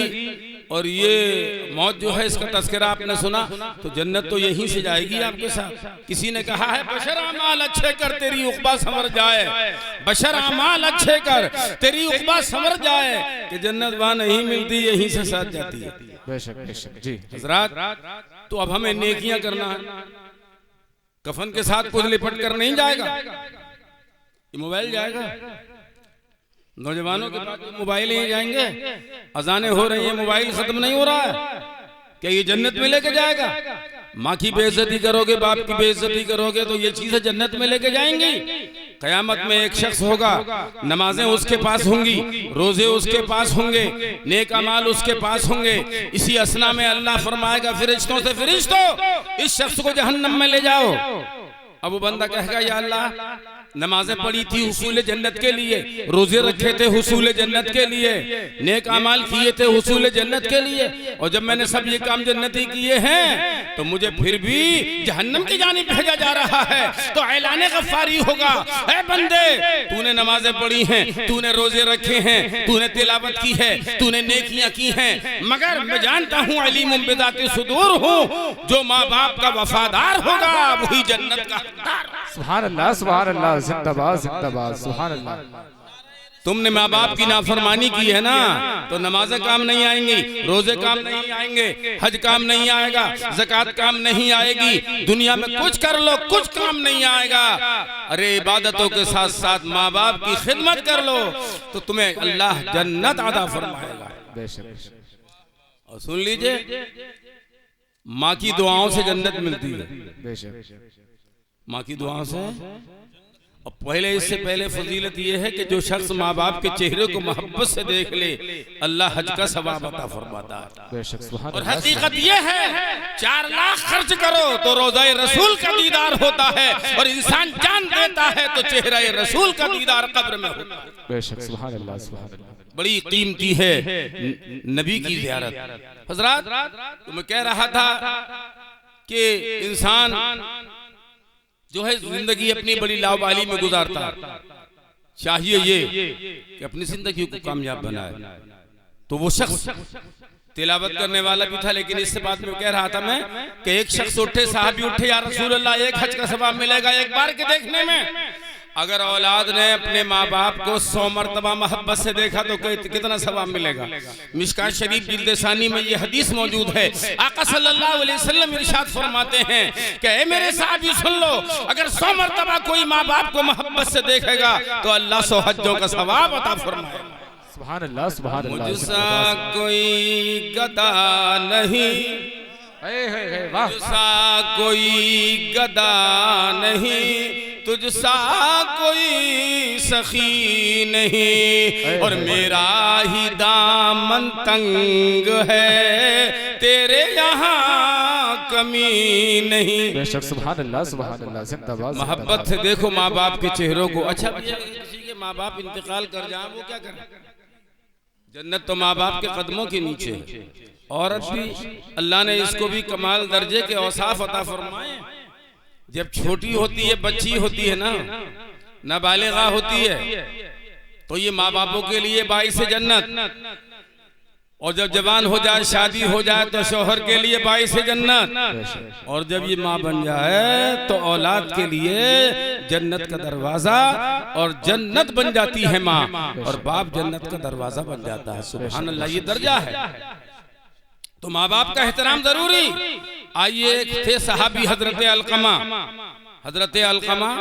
और ये मौत जो है इसका तस्करा आपने सुना, तो जन्नत तो यहीं से जाएगी आपके साथ। किसी ने कहा है बशर अमाल अच्छे कर तेरी उक़बा संवर जाए, बशर अमाल अच्छे कर तेरी उक़बा संवर जाए, कि जन्नत वहाँ नहीं मिलती, यहीं से साथ जाती है। बेशक जी हजरात, तो अब हमें नेकियां करना है। कफन के साथ कुछ लिपट कर नहीं जाएगा, ये मोबाइल जाएगा। नौजवानों के पास मोबाइल ही जाएंगे, अजानें हो रही हैं, मोबाइल खत्म नहीं हो रहा है, क्या ये जन्नत में लेके जाएगा? माँ की बेइज्जती करोगे, बाप की बेइज्जती करोगे, तो ये चीजें जन्नत में लेके जाएंगी। कयामत में एक शख्स होगा, नमाजें उसके पास होंगी, रोजे उसके पास होंगे, नेक अमाल उसके पास होंगे। इसी असना में अल्लाह फरमाएगा फरिश्तों से, फरिश्तों इस शख्स को जहन्नम में ले जाओ। अब वो बंदा कहेगा या अल्लाह, नमाजें पढ़ी थी हुसूल जन्नत के लिए, रोजे रखे थे हुसूल जन्नत के लिए, नेक अमाल किए थे हुसूल जन्नत के लिए, और जब मैंने सब ये काम जन्नती किए हैं तो मुझे फिर भी जहन्नम की जानिब भेजा जा रहा है। तो ऐलाने गफ्फारी होगा, ऐ बंदे तूने नमाजें पढ़ी हैं, तूने रोजे रखे हैं, तूने तिलावत की है, तूने नेकियां की हैं, मगर मैं जानता हूँ अलीमुम बिदाति सुदूर हूँ, जो माँ बाप का वफादार होगा वही जन्नत का हकदार। सुभान अल्लाह, सुभान अल्लाह, जिंदाबाद जिंदाबाद, सुभान अल्लाह। तुमने माँ बाप की नाफरमानी की है ना, तो नमाजें काम नहीं आएंगी, रोजे काम नहीं आएंगे, हज काम नहीं आएगा, ज़कात काम नहीं आएगी, दुनिया में कुछ कर लो कुछ काम नहीं आएगा। अरे इबादतों के साथ साथ माँ बाप की खिदमत कर लो तो तुम्हें अल्लाह जन्नत अता फरमाएगा। और सुन लीजिए, माँ की दुआओं से जन्नत मिलती है, माँ की दुआओं से। और पहले इससे पहले फजीलत ये है कि जो शख्स माँ बाप के चेहरे को मोहब्बत से देख ले, अल्लाह हज का सवाब अता फरमाता है। और हकीकत ये है, 4 लाख खर्च करो तो रोज़ाए रसूल का दीदार होता है, और इंसान जान देता है तो चेहरा रसूल का दीदार कब्र में होता है। बेशक, सुभान अल्लाह, सुभान अल्लाह। बड़ी कीमती है नबी की ज़ियारत। हज़रात, तो मैं कह रहा था कि इंसान जो है जिंदगी अपनी बड़ी लावाली में गुजारता है, चाहिए ये कि अपनी जिंदगी को कामयाब बनाए। तो वो शख्स तिलावत करने वाला भी था, लेकिन इससे बाद में कह रहा था मैं कि एक शख्स उठे, साहबी उठे, या रसूल अल्लाह एक हज का सवाब मिलेगा एक बार के देखने में। अगर औलाद ने अपने माँ बाप को 100 मरतबा मोहब्बत से देखा तो कितना सवाब मिलेगा। मिशकात शरीफ जिल्द सानी में ये हदीस मौजूद है। आका सल्लल्लाहु अलैहि वसल्लम इरशाद फरमाते हैं कि ए मेरे साहबी सुन लो, अगर 100 मरतबा कोई माँ बाप को मोहब्बत से देखेगा तो अल्लाह 100 हज्जों का सवाब अता फरमाएगा। सुभान अल्लाह, सुभान अल्लाह। मुझसा कोई गदा नहीं, तुझसा कोई गदा नहीं, तुझसा कोई सखी नहीं, और मेरा ही दामन तंग है, तेरे यहाँ कमी नहीं। बेशक, सुभान अल्लाह, सुभान अल्लाह, जिंदाबाद। मोहब्बत से देखो माँ बाप के चेहरों को। अच्छा भैया, किसी के माँ बाप इंतकाल कर जाए वो क्या करे? जन्नत तो माँ बाप के कदमों के नीचे है। औरत भी अल्लाह ने इसको भी कमाल दर्जे के औसाफ अता फरमाए। जब छोटी होती है, बच्ची होती है ना, नाबालिगा होती है, तो ये माँ बापों के लिए बाइस जन्नत, और जब जवान हो जाए, शादी हो जाए, तो शौहर के लिए बाइस जन्नत, और जब ये माँ बन जाए तो औलाद के लिए जन्नत का दरवाजा, और जन्नत बन जाती है माँ, और बाप जन्नत का दरवाजा बन जाता है। सुभान अल्लाह, ये दर्जा है। तो माँ बाप का एहतराम जरूरी। आइए, एक थे सहाबी हजरत अलकमा। हजरत अलकमा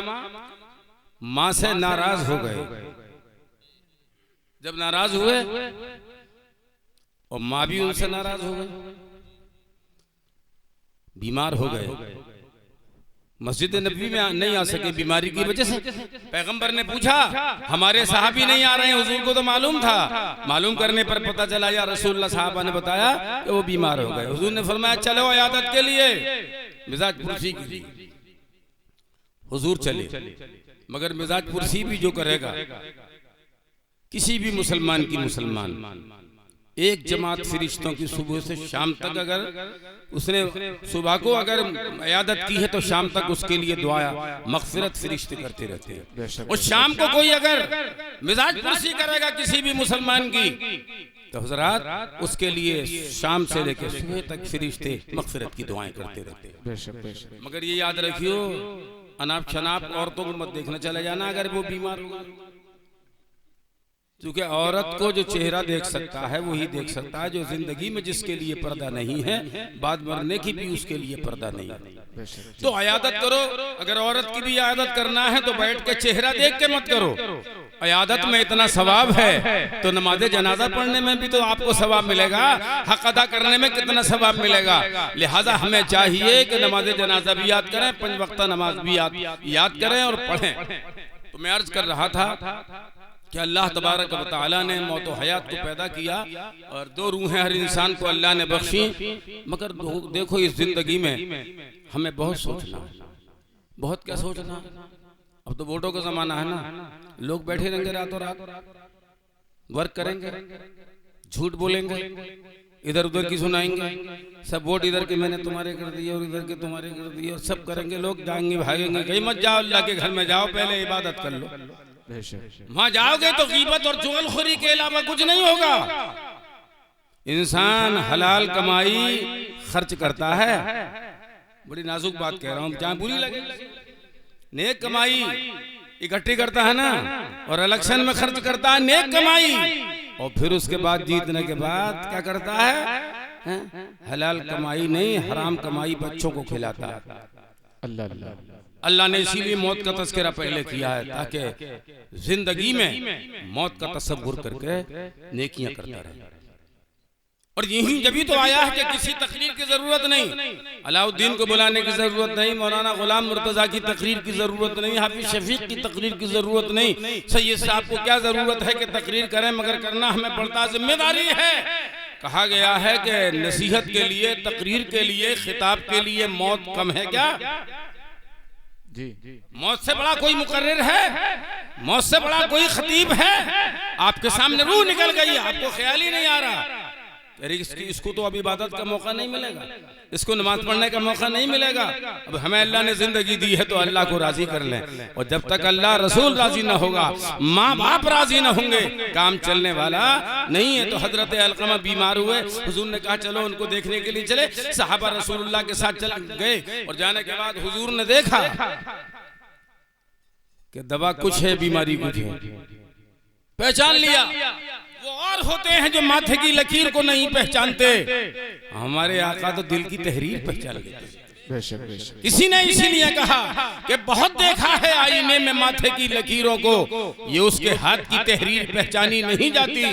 माँ से नाराज हो गए। जब नाराज हुए और माँ भी उनसे नाराज हो गई, बीमार हो गए, मस्जिद नबी में नहीं आ सके बीमारी की वजह से। पैगंबर ने पूछा, हमारे साहबी नहीं आ रहे हैं, हुजूर को तो मालूम था। मालूम करने पर पता चला या रसूलुल्लाह साहबा ने बताया कि वो बीमार हो गए। हुजूर ने फरमाया चलो इयादत के लिए, मिजाज पुरसी की। हुजूर चले, मगर मिजाज पुरसी भी जो करेगा किसी भी मुसलमान की, मुसलमान एक जमात फरिश्तों की सुबह से शाम तक, अगर उसने सुबह को अगर इयादत की है तो शाम तक उसके लिए दुआ मगफिरत फरिश्ते करते रहते हैं। और शाम को कोई अगर मिजाज पुरसी करेगा किसी भी मुसलमान की, तो हजरात उसके लिए शाम से लेकर सुबह तक फरिश्ते मगफिरत की दुआएं करते रहते। मगर ये याद रखियो, अनाप शनाप औरतों को मत देखने चले जाना अगर वो बीमार होगा, क्योंकि औरत को जो चेहरा देख सकता है वही देख सकता है, जो जिंदगी में जिसके लिए पर्दा नहीं है बाद मरने की भी उसके लिए पर्दा नहीं है। तो अयादत करो, अगर औरत की भी अयादत करना है तो बैठ के चेहरा देख के मत करो। अयादत में इतना सवाब है तो नमाज जनाजा पढ़ने में भी तो आपको सवाब मिलेगा, हक अदा करने में कितना सवाब मिलेगा। लिहाजा हमें चाहिए कि नमाज जनाजा भी याद करें, 5 वक्त नमाज भी याद करें और पढ़ें। तो मैं अर्ज कर रहा था कि अल्लाह तबारक व तआला ने मौत और हयात को पैदा किया और 2 रूहें हर इंसान को अल्लाह ने बख्शी। मगर देखो इस जिंदगी में हमें बहुत सोचना, बहुत क्या सोचना। अब तो वोटों का जमाना है ना, लोग बैठे रहेंगे रातों रात, वर्क करेंगे, झूठ बोलेंगे, इधर उधर की सुनाएंगे, सब वोट इधर के मैंने तुम्हारे कर दिए और इधर के तुम्हारे कर दिए और सब करेंगे। लोग जाएंगे भागेंगे, कहीं मत जाओ, अल्लाह के घर में जाओ, पहले इबादत कर लो। वहां जाओगे तो गीबत और चुगलखोरी के अलावा कुछ नहीं होगा। इंसान हलाल कमाई खर्च करता है, बड़ी नाजुक बात कह रहा हूं, जहां बुरी लगे, नेक कमाई इकट्ठी करता है ना और इलेक्शन में खर्च करता है नेक कमाई, और फिर उसके बाद जीतने के बाद क्या करता है? हलाल कमाई नहीं, हराम कमाई बच्चों को खिलाता है। अल्लाह ने इसीलिए मौत का तस्करा पहले किया है ताकि जिंदगी में मौत का तसव्वुर करके नेकियां करता रहे। और यही जब तो आया है कि किसी तकरीर की जरूरत नहीं, अलाउद्दीन को बुलाने की जरूरत नहीं, मौलाना गुलाम मुर्तजा की तकरीर की जरूरत नहीं, हाफिज शफीक की तकरीर की जरूरत नहीं। सैयद साहब को क्या जरूरत है कि तकरीर करें, मगर करना हमें पड़ता जिम्मेदारी है। कहा गया है कि नसीहत के लिए, तकरीर के लिए, खिताब के लिए मौत कम है क्या? जी। मौत से बड़ा कोई मुकर्रिर है? मौत से बड़ा कोई खतीब है? आपके सामने रूह निकल गई, आपको ख्याल ही नहीं आ रहा, अरे इसको तो अब इबादत का मौका नहीं मिलेगा, इसको नमाज पढ़ने का मौका नहीं मिलेगा। अब हमें अल्लाह ने जिंदगी दी है तो अल्लाह को राजी कर लें, और जब तक अल्लाह रसूल राजी ना होगा, माँ बाप राजी ना होंगे, काम चलने वाला नहीं है। तो हजरत अलकमा बीमार हुए, हुजूर ने कहा चलो उनको देखने के लिए चले। सहाबा रसूलुल्लाह के साथ चल गए और जाने के बाद हुजूर ने देखा कि दवा कुछ है, बीमारी कुछ है, पहचान लिया। वो और होते हैं जो माथे की लकीर को नहीं पहचानते, हमारे आका तो दिल की तहरीर पहचान लेते। किसी ने इसीलिए कहा कि बहुत देखा है आईने में माथे की लकीरों को, ये उसके हाथ की तहरीर पहचानी नहीं जाती,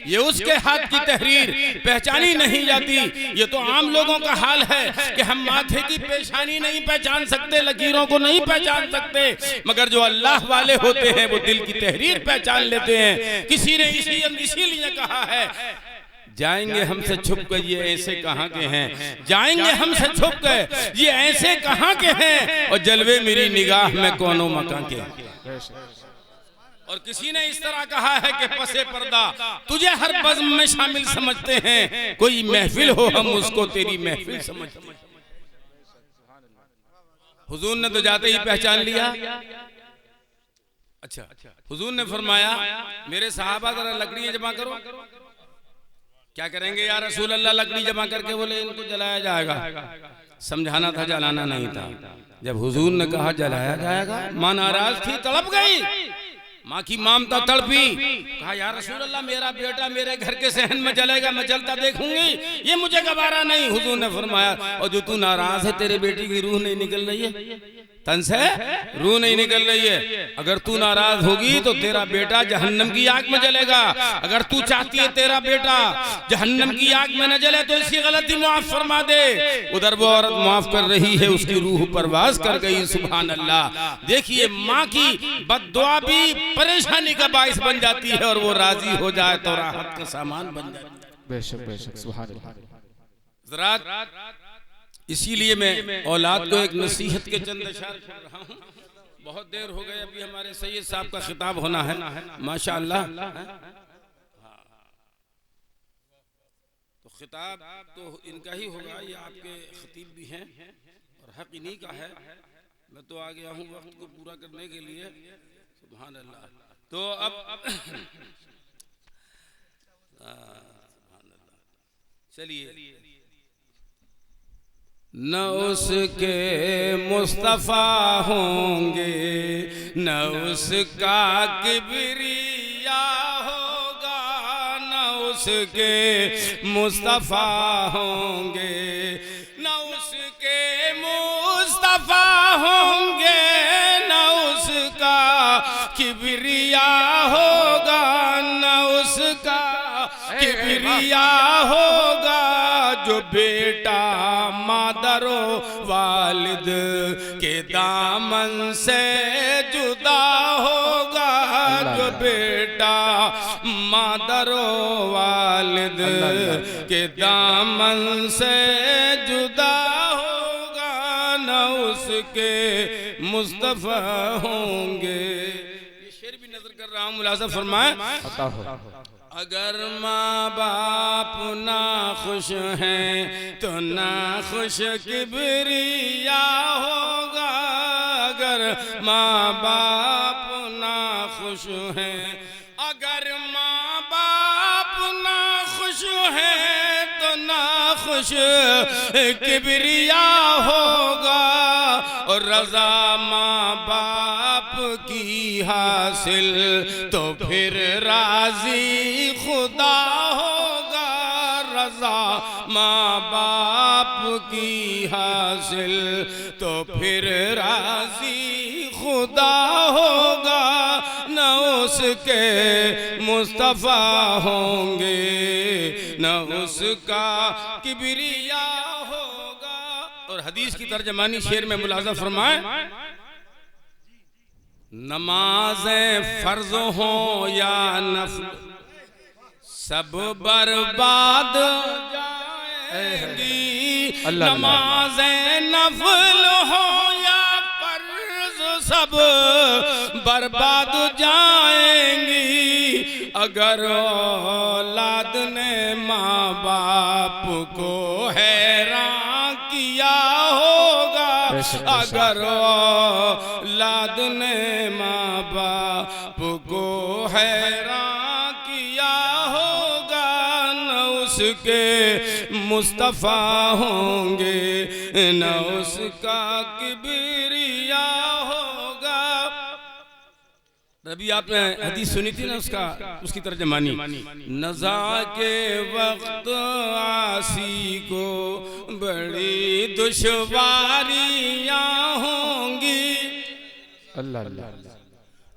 ये उसके हाथ की तहरीर पहचानी नहीं जाती। ये तो आम लोगों का हाल है कि हम माथे की पेशानी नहीं पहचान सकते, लकीरों को नहीं पहचान सकते, मगर जो अल्लाह वाले होते हैं वो दिल की तहरीर पहचान लेते हैं। किसी ने इसीलिए कहा है जाएंगे हमसे छुप के ये ऐसे कहाँ के हैं, जाएंगे हमसे छुप के ये ऐसे कहाँ के हैं, और जलवे मेरी निगाह में कौनो मकान के। और किसी ने इस तरह कहा है कि पसे पर्दा तुझे हर बज़्म में शामिल समझते हैं, कोई महफिल हो हम उसको तेरी महफिल समझते हैं। हुजूर ने तो जाते ही पहचान लिया। अच्छा, हुजूर ने फरमाया मेरे सहाबा जरा लकड़ियां जमा करो। क्या करेंगे या रसूल अल्लाह? लकड़ी जमा करके बोले इनको जलाया जाएगा। समझाना था, जलाना नहीं था। जब हुजूर ने कहा जलाया जाएगा, मां नाराज थी, तड़प गई, माँ की ममता तड़पी। कहा या रसूल अल्लाह मेरा बेटा मेरे घर के सहन में जलेगा, मैं जलता देखूंगी, ये मुझे गवारा नहीं। हुजूर ने फरमाया और जो तू नाराज है, तेरे बेटी की रूह नहीं निकल रही है, तन से रूह नहीं निकल रही है। अगर तू नाराज होगी तो तेरा बेटा जहन्नम की आग में जलेगा। अगर तू चाहती है तेरा बेटा जहन्नम की आग में न जले तो इसकी गलती माफ फरमा दे। उधर वो औरत माफ कर रही है, उसकी रूह परवाज कर गई। सुभान अल्लाह। देखिए माँ की बद्दुआ भी परेशानी का बाइस बन जाती है और वो राजी हो जाए तो राहत का सामान बन जाती है। बेशक बेशक सुभान अल्लाह। ज़रा इसीलिए मैं औलाद को एक नसीहत के चंद अशार कर रहा हूँ। बहुत देर हो गई, अभी हमारे सैयद साहब का खिताब होना है माशाअल्लाह। तो खिताब तो इनका ही होगा, ये आपके खतीब भी हैं और हक इन्हीं का है। मैं तो आ गया हूँ वक्त को पूरा करने के लिए। सुभान अल्लाह। तो अब चलिए। न उसके मुस्तफ़ा होंगे न उसका किबरिया होगा, न उसके मुस्तफ़ा होंगे न उसके मुस्तफ़ा होंगे, न उसका किबरिया होगा, न उसका किबरिया होगा। जो बेटा मादरो वालिद के दामन से जुदा होगा, जो बेटा मादरो वालिद के दामन से जुदा होगा, न उसके मुस्तफ़ा होंगे। ये शेर भी नजर कर रहा हूँ, मुलाज़ा फरमाए। अगर माँ बाप ना खुश हैं तो ना खुश किबरिया होगा, अगर माँ बाप ना खुश हैं, अगर माँ बाप ना खुश हैं तो ना खुश किबरिया होगा। और रज़ा माँ बाप की हासिल तो फिर राज़ी खुदा होगा, रज़ा माँ बाप की हासिल तो फिर राज़ी खुदा होगा, न उसके मुस्तफ़ा होंगे न उसका किबरिया होगा। और हदीस की तर्जमानी शेर में मुलाज़ा फरमाए। नमाज़ें फ़र्ज़ हो या नफ़ल सब बर्बाद जाएंगी, नमाज़ें नफ़ल हो या फ़र्ज़ सब बर्बाद जाएंगी। अगर औलाद ने माँ बाप को हैरान किया होगा, अगर औलाद ने माँ बाप को हैरान किया होगा, न उसके मुस्तफ़ा होंगे न उसका किबरिया होगा। अभी आपने हदीस सुनी थी ना, उसकी तर्जमानी। नज़ा के वक्त आसी को बड़ी दुश्वारियाँ होंगी, अल्लाह अल्लाह।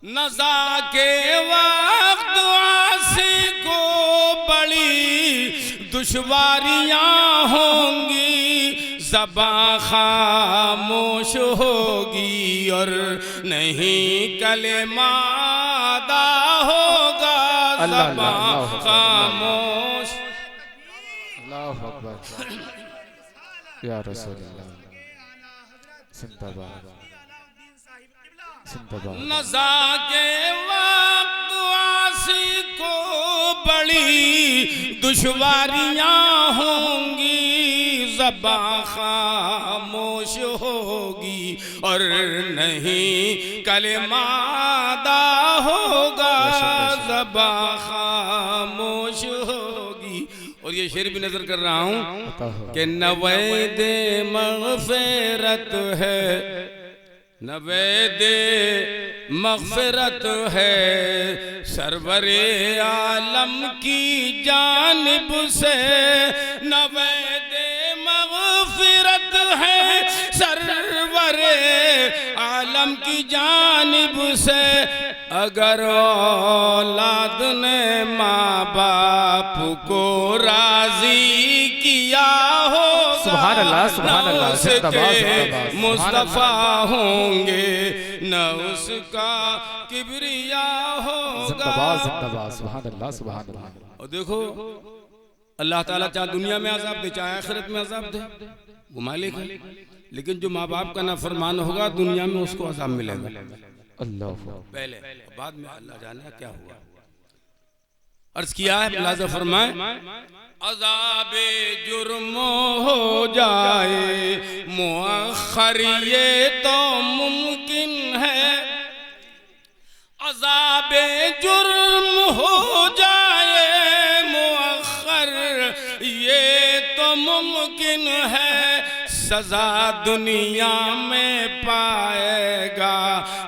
नज़ा के वक्त आसी को बड़ी दुश्वारियाँ होंगी, ज़बां खामोश होगी और नहीं कलेमा अदा होगा, ज़बां खामोश। अल्लाहु अकबर या रसूलल्लाह, जिंदाबाद जिंदाबाद। नज़ा के वक्त आसी को बड़ी दुश्वारियाँ होंगी, ज़बां खामोश होगी और नहीं कलेमा अदा होगा, ज़बां खामोश होगी। और ये शेर भी नजर कर रहा हूँ कि नवैदे मग़फ़िरत है, नवैदे मग़फ़िरत है सरवरे आलम की जानिब से, नवैदे मग़फ़िरत है सरवरे आलम की जानिब से। अगर औलाद ने माँ बाप को राज़ी किया होगा, सुभान अल्लाह सुभान अल्लाह, मुस्तफ़ा होंगे न उसका किबरिया होगा। जिंदाबाद जिंदाबाद, सुभान अल्लाह सुभान अल्लाह। और देखो अल्लाह ताला चाहे दुनिया में अज़ाब दे चाहे आखिरत में अज़ाब दे, वो मालिक है, लेकिन जो माँ बाप का नाफरमान होगा दुनिया में उसको अज़ाब मिलेगा। अल्लाह पहले बाद में अल्लाह जाने क्या हुआ। अर्ज़ किया है मुलाज़ा फरमाए, अज़ाबे जुर्म हो जाए मुअख्खर ये तो मुमकिन है, अज़ाबे जुर्म हो जाए मुअख्खर ये तो मुमकिन है सजा दुनिया में पाएगा,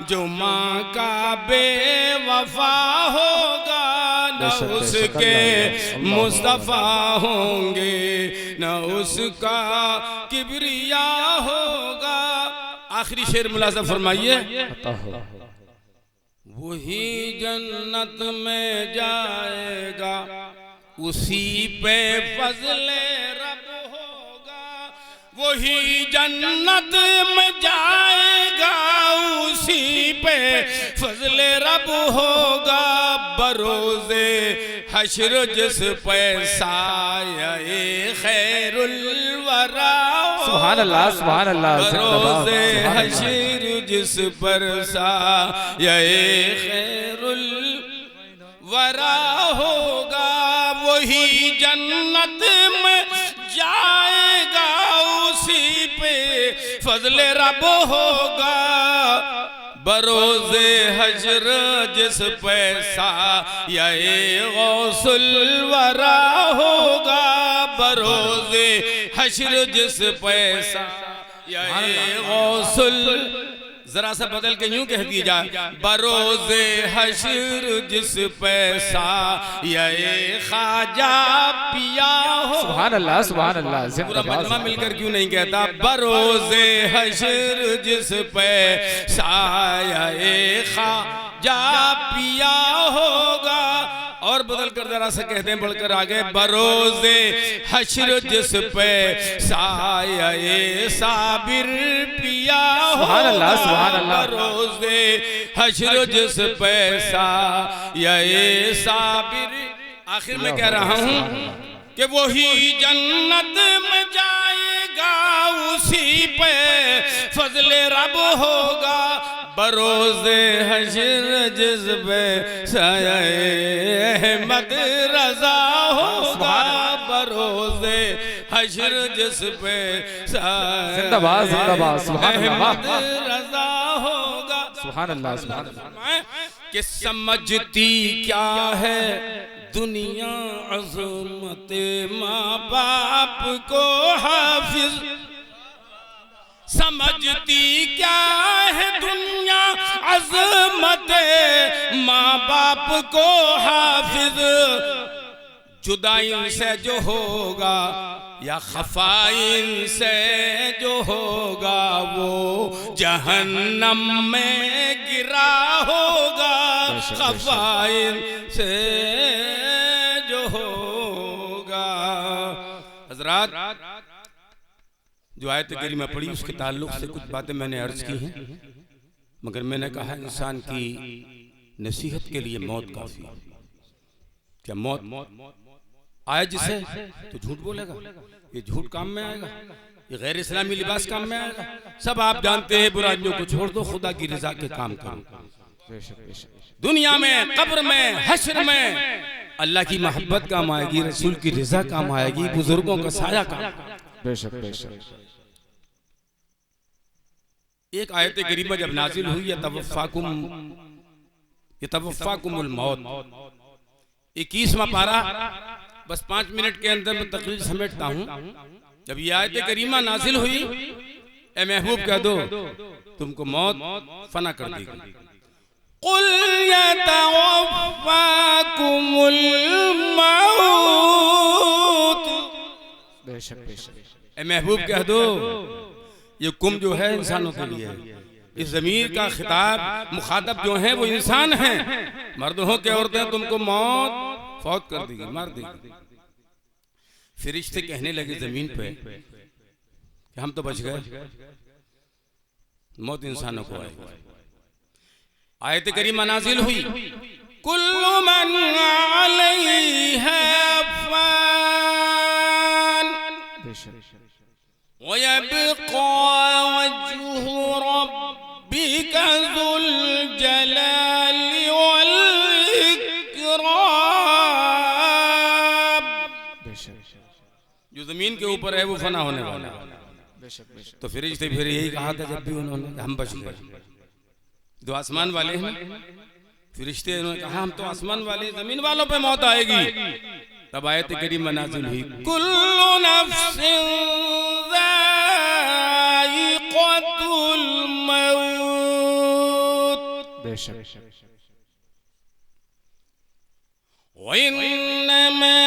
जो माँ का बेवफा होगा न उसके मुस्तफा होंगे, न उसका किबरिया होगा। आखिरी शेर मुलाजा फरमाइए। वही जन्नत में जाएगा, उसी पे फजले रब होगा। वही जन्नत में जाएगा, उसी पे फजले रब होगा। बरोज़े हश्र जिस पे साये खैरुल वरा, सुभान अल्लाह सुभान अल्लाह। बरोज़े हश्र जिस पर साये खैरुल वरा होगा, वही जन्नत में जाएगा, उसी पे फजले रब होगा। बरोज़े हश्र जिस पैसा ये गौसुल वरा होगा, बरोज़े हश्र जिस पैसा ये गौसुल, जरा सा बदल के यूं कह दिया जाए, बरोज़े हश्र जिस पैसा ये ख्वाजा पिया हो। सुभान अल्लाह सुभान अल्लाह। पूरा मजमा मिलकर क्यों नहीं कहता, बरोज़े हश्र जिस पैसा ये ख्वाजा पिया होगा। और बदल कर जरा सा कहते हैं बढ़कर आगे, बरोज़े हश्र जिस पे साये साबिर पिया हो। सुभान अल्लाह सुभान अल्लाह। बरोज़े हश्र जिस पे साये साबिर। आखिर में कह रहा हूँ कि वही जन्नत में जाएगा, उसी पे फजले रब होगा। बरोज़े हश्र जिस पे साये अहमद रज़ा होगा, बरोज़े हश्र जिस पे जिंदाबाद जिंदाबाद। सुभान अहमद रज़ा होगा। सुभान अल्लाह सुभान अल्लाह। कि समझती क्या है दुनिया अज़मत माँ बाप को हाफिज, समझती क्या है दुनिया अज़मत माँ बाप को हाफिज। जुदाई से जो होगा या खफाइन से जो होगा, वो जहन्नम में गिरा होगा। खफाइन से जो होगा। हज़रात, जो आयत करीमा पढ़ी उसके ताल्लुक से कुछ बातें मैंने अर्ज की हैं, मगर मैंने कहा इंसान की नसीहत के लिए मौत काफी है। क्या मौत आए जिसे तो झूठ बोलेगा, ये झूठ काम में आएगा, ये गैर इस्लामी लिबास काम में आएगा। सब आप जानते हैं, बुराइयों को छोड़ दो, खुदा की रजा के काम करो। दुनिया में, कब्र में, हश्र में अल्लाह की मोहब्बत काम आएगी, रसूल की रजा काम आएगी, बुजुर्गों का साया काम। बेशक बेशक। एक आयत करीमा जब नाजिल हुई, यतवफ़्फ़ाकुमुल मौत, 21वां पारा, बस 5 मिनट के अंदर मैं तकरीर समेटता हूँ। जब ये आयत करीमा नाजिल हुई, ए महबूब कह दो तुमको मौत फना कर देगी। कुल यतवफ़्फ़ाकुमुल मौत, बेशक बेशक। ए महबूब कह दो ये कुम जो है इंसानों के लिए है। इस ज़मीर का खिताब मुखातब जो है वो इंसान हैं, मर्द हो के औरतें, तुमको मौत फौत कर देगी, मार देगी। फरिश्ते कहने लगे जमीन पे कि हम तो बच गए, मौत इंसानों को आएगी। आयत करीमा नाजिल हुई, कुल्लु मन अलैहा फ़ान वयब्क़ा वज्हु रब्बिका ज़ुल जलालि वल इकराम। जो जमीन के ऊपर है वो फना होने वाला है। तो फिर यही कहा था जब भी उन्होंने, हम बच गए। जो आसमान वाले हैं फरिश्ते, उन्होंने कहा हम तो आसमान वाले, जमीन वालों पे मौत आएगी। तब आयत करीमा नाज़िल हुई, कुल्लु नफ्सिन ज़ाइक़तुल मौत, बेशक व इन्नमा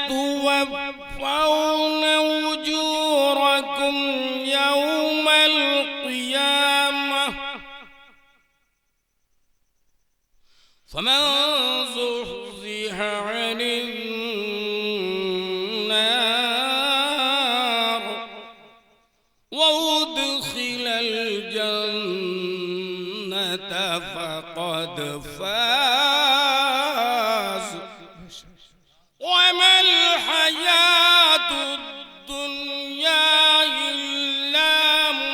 तुवफ़्फ़ौना उजूरकुम यौमल क़ियामह फमन ज़ुहज़िह अनिन नार व उदख़िलल जन्नत फ़क़द फ़ाज़ वमल हयातुद दुनिया इल्ला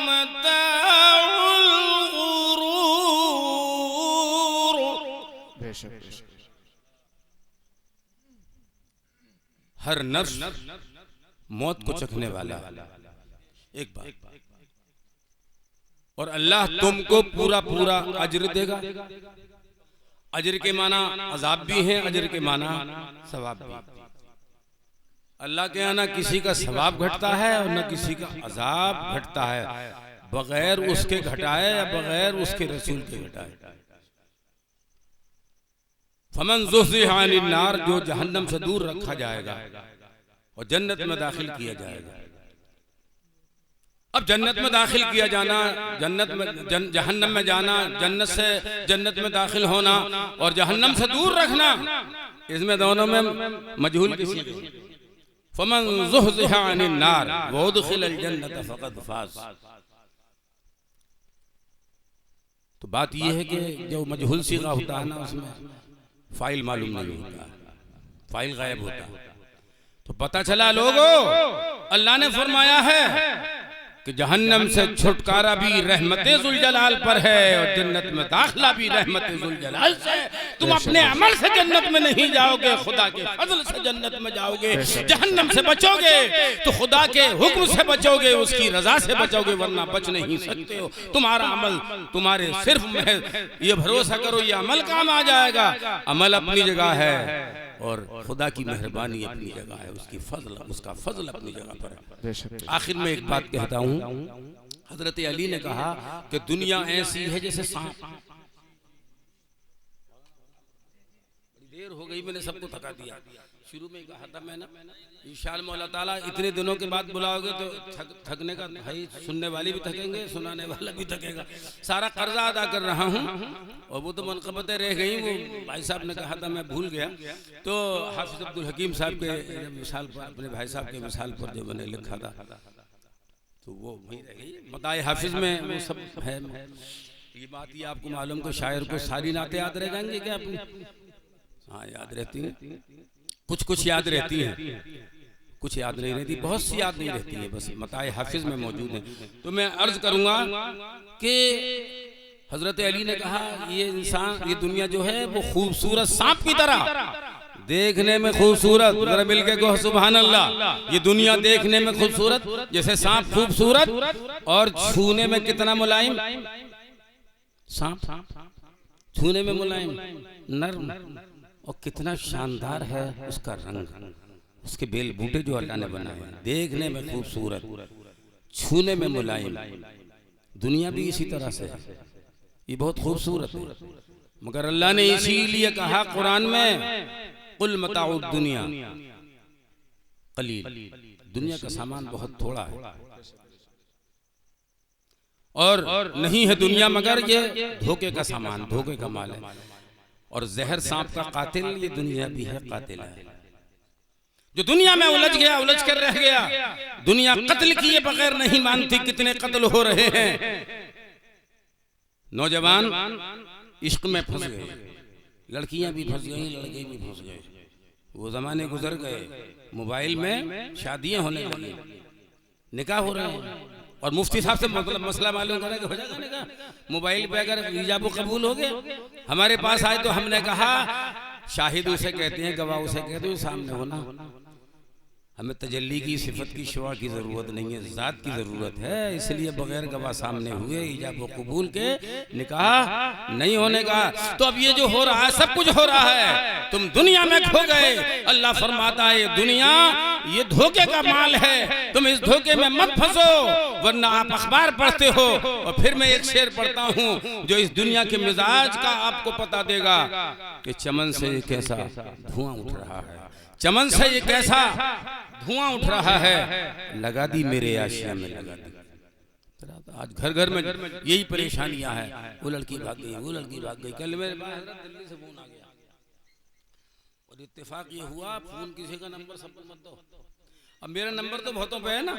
मताउल गुरूर। हर नफ्स मौत को चखने वाला एक बात, और अल्लाह तुमको पूरा पूरा अजर देगा। अजर के माना अजाब भी हैं, अजर के माना सवाब भी। अल्लाह के यहाँ ना किसी का सवाब घटता है और न किसी का अजाब घटता है, बगैर उसके घटाए या बगैर उसके रसूल के घटाए। फमन ज़ुहज़िह अनिन नार, जो जहन्नम से दूर रखा जाएगा और जन्नत में दाखिल किया जाएगा। अब जन्नत में दाखिल किया जाना, जन्नत में जहन्नम में जाना, जन्नत से जन्नत में दाखिल होना और जहन्नम से दूर रखना, इसमें दोनों में मजहूल किसी को। फमन ज़ुहज़िह अनिन नार व उदख़िलल जन्नत फ़क़द फ़ाज़। तो बात यह है कि जो मजहूल सीगा होता है ना, उसमें फाइल मालूम नहीं होता, फाइल गायब होता है। तो पता चला लोगों, अल्लाह ने फरमाया है कि जहन्नम से छुटकारा भी रहमते जुल जलाल पर है और जन्नत में दाखिला भी रहमते जुल जलाल से। तुम अपने अमल से जन्नत में नहीं जाओगे, खुदा के फजल से जन्नत में जाओगे। जहन्नम से बचोगे तो खुदा के हुक्म से बचोगे, उसकी रजा से बचोगे, वरना बच नहीं सकते हो। तुम्हारा अमल, तुम्हारे सिर्फ ये भरोसा करो ये अमल काम आ जाएगा। अमल अपनी जगह है और खुदा की मेहरबानी अपनी जगह है, उसकी फजल, उसका फजल अपनी जगह पर है। आखिर में एक बात कहता हूँ, हजरत अली ने कहा कि दुनिया ऐसी है जैसे सांप। देर हो गई, मैंने सबको थका दिया। शुरू में कहा था मैंने, इंशाअल्लाह मौला ताला इतने दिनों के बाद बुलाओगे तो थकने का भाई, सुनने वाले भी थकेंगे, सुनाने वाला भी थकेगा। सारा कर्जा अदा कर रहा हूँ और वो तो मनक़बतें रह गई। वो भाई साहब ने कहा था, मैं भूल गया। तो हाफिज अब्दुल हकीम साहब के मिसाल पर, अपने भाई साहब के मिसाल पर जो मैंने लिखा था, तो वो वहीं रह गई। मताए हाफिज में वो सब है। ये बात ही आपको मालूम को शायर को सारी नाते याद रह जाएंगे क्या अपनी? हाँ, याद रहती हैं, कुछ याद रहती हैं, कुछ याद नहीं रहती, बहुत सी याद नहीं रहती है, बस मताए हाफिज में मौजूद है। तो मैं अर्ज करूंगा कि हजरत अली ने कहा ये इंसान, ये दुनिया जो है वो खूबसूरत सांप की तरह देखने में खूबसूरत, जरा मिल के कहो सुभान अल्लाह। ये दुनिया देखने में खूबसूरत जैसे सांप खूबसूरत, और छूने में कितना मुलायम। सांप छूने में मुलायम, नर्म, और कितना शानदार है उसका रंग, उसके बेल बूटे जो अल्लाह ने बनाए हैं, देखने में खूबसूरत, छूने में मुलायम। दुनिया भी इसी तरह से है, ये बहुत खूबसूरत है। मगर अल्लाह ने इसीलिए कहा कुरान में, कुल मताउद दुनिया कलील, दुनिया का सामान बहुत थोड़ा है और नहीं है दुनिया मगर ये धोखे का सामान, धोखे का माल है। और जहर सांप का कातिल, ये दुनिया भी है कातिल है। जो दुनिया में उलझ गया, उलझ कर रह गया, दुनिया कत्ल किए बगैर नहीं मानती कितने कत्ल हो रहे हैं। नौजवान इश्क में फंस गए, लड़कियां भी फंस गई, लड़के भी फंस गए। वो जमाने गुजर गए, मोबाइल में शादियां होने लगी, निकाह हो रहे हैं। और मुफ्ती साहब से मतलब मसला मालूम करा कि हो जाएगा निकाह, मोबाइल पे अगर इजाब कबूल हो गए। हमारे पास आए तो हमने कहा शाहिद उसे कहते हैं, गवाह उसे कहते हैं, सामने होना। हमें तजल्ली की सिफत की शवा की ज़रूरत नहीं है, ज़ात की ज़रूरत है। इसलिए बगैर गवाह सामने हुए इजाब व कबूल के निकाह नहीं होने का। तो अब ये जो हो रहा है सब कुछ हो रहा है, तुम दुनिया में खो गए। अल्लाह फरमाता है दुनिया ये धोखे का माल है, तुम इस धोखे में मत फंसो, वरना आप अखबार पढ़ते हो। और फिर मैं एक शेर पढ़ता हूँ जो इस दुनिया के मिजाज का आपको पता देगा कि चमन से ये कैसा धुआं उठ रहा है, चमन से ये कैसा धुआं उठ रहा है, लगा दी मेरे आशिया में लगा दी। आज घर घर में यही परेशानियां हैं, वो लड़की भाग गई, वो लड़की भाग गई। कल मेरे पास दिल्ली से फोन आ गया और इत्तेफाक ये हुआ फोन किसी का नंबर सब मत दो। अब मेरा नंबर तो बहुतों पे है ना,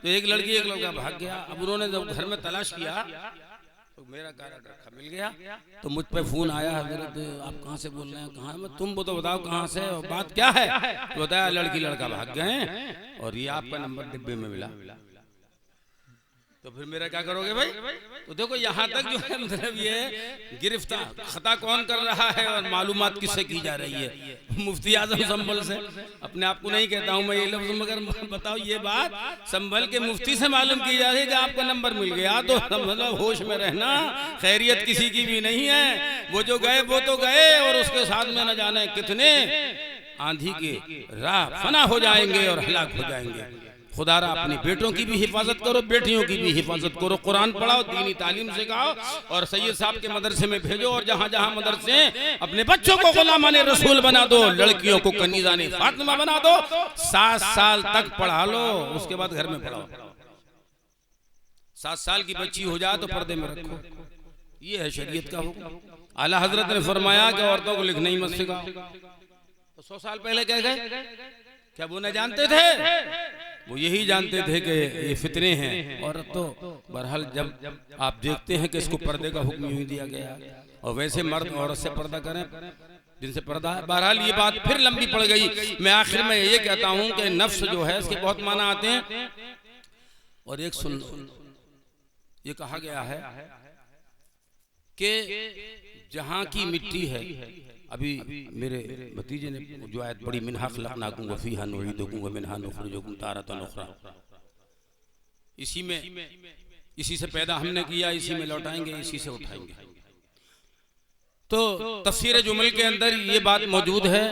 तो एक लड़की एक लड़का भाग गया। अब उन्होंने जब घर में तलाश किया तो मेरा कार्ड रखा मिल गया, तो मुझ पे फोन आया, हजरत आप कहाँ से बोल रहे हैं, कहाँ मैं, तुम वो तो बताओ कहाँ से और बात क्या है। तो बताया लड़की लड़का भाग गए और ये आपका नंबर डिब्बे में मिला। तो फिर मेरा क्या करोगे भाई। तो देखो यहाँ तक जो है मतलब ये गिरफ्तार खता कौन कर रहा है और मालूमात किससे की जा रही है। मुफ्ती आजम संभल से, अपने आप को नहीं कहता हूँ मैं ये लफ्ज़, मगर बताओ ये बात संभल के मुफ्ती से मालूम की जा रही है कि आपका नंबर मिल गया। तो मतलब होश में रहना, खैरियत किसी की भी नहीं है। वो जो गए वो तो गए और उसके साथ में न जाने कितने आंधी के राह फना हो जाएंगे और हलाक हो जाएंगे। खुदारा अपनी बेटों की भी हिफाजत करो, बेटियों की भी हिफाजत करो, कुरान पढ़ाओ, दीनी तालीम सिखाओ और सैयद साहब के मदरसे में भेजो। और जहाँ जहाँ मदरसे अपने बच्चों को गुलामाने रसूल बना दो, लड़कियों को कनीज़ाने फातिमा बना दो, 7 साल तक पढ़ा लो, उसके बाद घर में पढ़ाओ। 7 साल की बच्ची हो जाए तो पर्दे में रखो, ये है शरीयत का हुक्म। आला हजरत ने फरमाया कि औरतों को लिखना ही मत सिखाओ। तो 100 साल पहले कह गए, क्या वो न जानते थे? वो यही जानते थे कि ये फितने हैं। और तो बहरहाल जब आप देखते हैं कि इसको पर्दे का हुक्म यूं दिया गया, और वैसे मर्द औरत से पर्दा करें जिनसे पर्दा है। बहरहाल ये बात फिर लंबी पड़ गई। मैं आखिर में ये कहता हूं कि नफ्स जो है इसके बहुत माना आते हैं। और एक सुन, ये कहा गया है कि जहां की मिट्टी है, अभी मेरे भतीजे ने जो आयत पढ़ी, मिन्हा खलक़नाकुम व फ़ीहा नुईदुकुम व मिन्हा नुख़रिजुकुम तारतन उख़रा, इसी में, इसी से पैदा हमने किया, इसी में लौटाएंगे, इसी से उठाएंगे। तो तफ़सीर जुमल के अंदर ये बात मौजूद है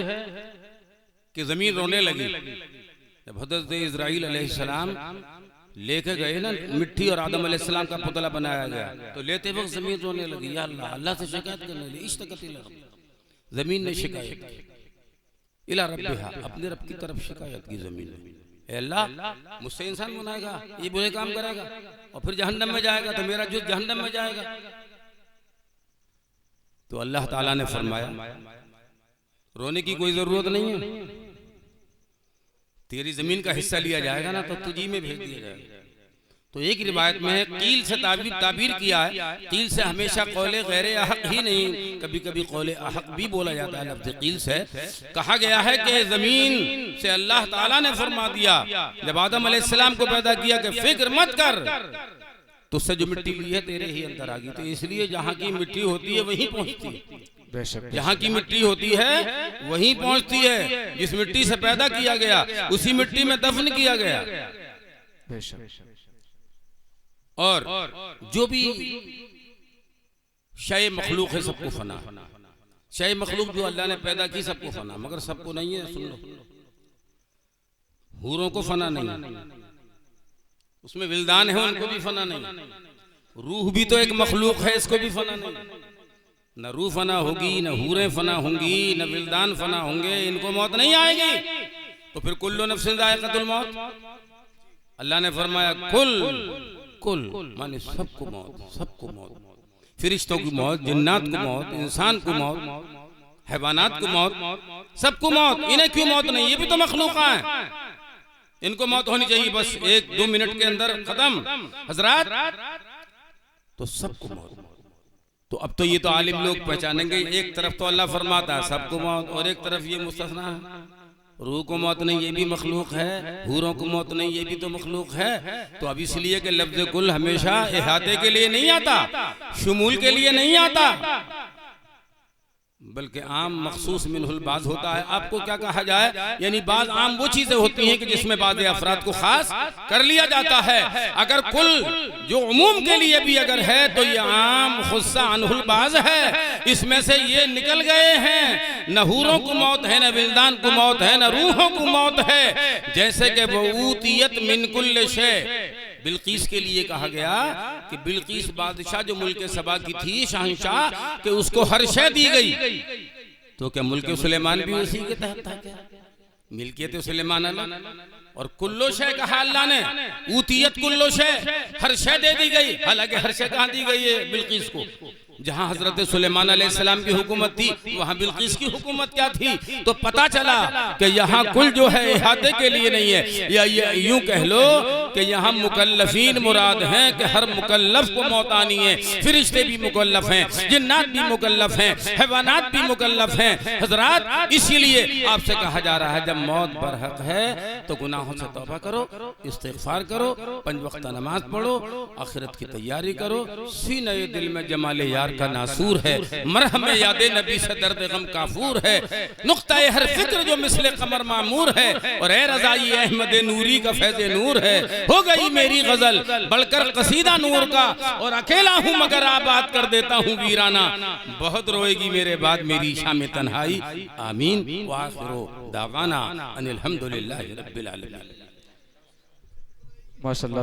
कि ज़मीन रोने लगी जब हज़रत इज़राइल अलैहिस्सलाम लेके गए ना मिट्टी और आदम अलैहिस्सलाम का पुतला बनाया गया, तो लेते वक्त ज़मीन रोने लगी। या अल्लाह, अल्लाह से शिकायत करने लगी। इश्तकत इला रब्बिहा, जमीन ने शिकायत की, इला रब्बिहा, अपने रब की तरफ शिकायत की जमीन ने, अल्लाह मुझसे इंसान बनाएगा, ये बुरे काम करेगा और फिर जहन्नम में जाएगा, तो मेरा जुज़ जहन्नम में जाएगा। तो अल्लाह ताला ने फरमाया रोने की कोई जरूरत नहीं है, तेरी जमीन का हिस्सा लिया जाएगा ना तो तुझी में भेज दिया जाएगा। तो एक रिवायत में है कील से ताबीर किया है। कील से हमेशा कौले गैर अहक ही नहीं, कभी कभी कौले अहक भी बोला जाता है। लफ्ज़ कील से कहा गया है कि जमीन से अल्लाह ताला ने फरमा दिया जब आदम अलैहिस्सलाम को पैदा किया कि फिक्र मत कर, तुझसे जो मिट्टी ली है तेरे ही अंदर आ गई। तो इसलिए जहाँ की मिट्टी होती है वहीं पहुँचती है, जहाँ की मिट्टी होती है वहीं पहुँचती है। जिस मिट्टी से पैदा किया गया उसी मिट्टी में दफन किया गया। और जो भी शय मखलूक है सबको फना, शय मखलूक जो अल्लाह ने पैदा की सबको फना, मगर सबको नहीं है। सुन लो, हूरों को फना नहीं, उसमें विल्दान है उनको भी फना नहीं। रूह भी तो एक मखलूक है, इसको भी फना नहीं। न रूह फना होगी, न हूरें फना होंगी, न विल्दान फना होंगे, इनको मौत नहीं आएगी। तो फिर कुल्लु नफ्सिन ज़ाइक़तुल मौत, अल्लाह ने फरमाया कुल माने सबको मौत, सबको मौत, फिरिश्तों की मौत, जिन्नात को मौत, इंसान को मौत, हैवानात को मौत, सबको मौत। इन्हें क्यों मौत नहीं? ये भी तो मखलूक़ हैं, इनको मौत होनी चाहिए बस 1-2 मिनट के अंदर खत्म हजरात। तो सबको मौत। तो अब तो ये तो आलिम लोग पहचानेंगे, एक तरफ तो अल्लाह फरमाता है सबको मौत और एक तरफ ये मुस्तस्ना है, रूह को मौत नहीं ये भी मखलूक है, हूरों को मौत नहीं ये भी तो मखलूक है। तो अब इसलिए कि लफ्ज़ कुल हमेशा इहाते के लिए नहीं आता, शुमूल के लिए नहीं आता, बल्कि आम मखसूस मिनहुल बाज़ होता है। आपको क्या कहा जाए, यानी बाज़ आम वो चीजें होती हैं कि जिसमें बाज़ अफराद को खास कर लिया जाता है। अगर कुल जो उमूम के लिए भी अगर है तो ये आम खुस्सा अनहुल बाज़ है। इसमें से ये निकल गए हैं, न हूरों को मौत है, न विल्दान को मौत है, न रूहों को मौत है। जैसे कि वऊतियत मिन कुल्ल शै, बिल्कीस के लिए कहा गया कि बिल्कीस बादशाह जो मुल्क सबा की थी, शहंशाह, कि उसको हर शय दी गई। तो क्या मुल्क सुलेमान भी उसी के तहत था क्या? मिल्कियत सुलेमान अल्लाह और कुल्लो शय कहा अल्लाह ने, ऊतियत कुल्लो शय, हर शय दे दी गई। हालांकि हर शय कहाँ दी गई है? बिल्कीस को। जहां हजरत सुलेमान अलैहिस्सलाम की हुकूमत थी वहां बिल्कीस की हुकूमत क्या थी? तो पता चला कि यहाँ कुल जो है इहाते के लिए नहीं है, या यूं कह लो कि यहाँ मुकल्लफीन मुराद हैं कि हर मुकल्लफ को मौत आनी है। फरिश्ते भी मुकल्लफ हैं, जिन्नात भी मुकल्लफ हैं, हैवानात भी मुकल्लफ हैं। हजरात, इसीलिए आपसे कहा जा रहा है जब मौत बरहक है तो गुनाहों से तौबा करो, इस्तिग़फ़ार करो, 5 वक्त नमाज पढ़ो, आखिरत की तैयारी करो। सीने दिल में जमाले यार का नासूर है, मरहम यादे नबी से दर्द गम काफूर है, नुक्ता-ए हर फिक्र जो मिसले कमर मामूर है, और ए रज़ाई अहमद नूरी का फैज़े नूर है। हो गई मेरी गजल बढ़कर कसीदा नूर का, और अकेला हूँ मगर आबाद कर देता हूँ वीराना। बहुत रोएगी मेरे बाद मेरी शाम तन्हाई। आमीन व आखिरु दावाना अनिल हम्दुलिल्लाहि रब्बिल आलमीन। माशाअल्लाह।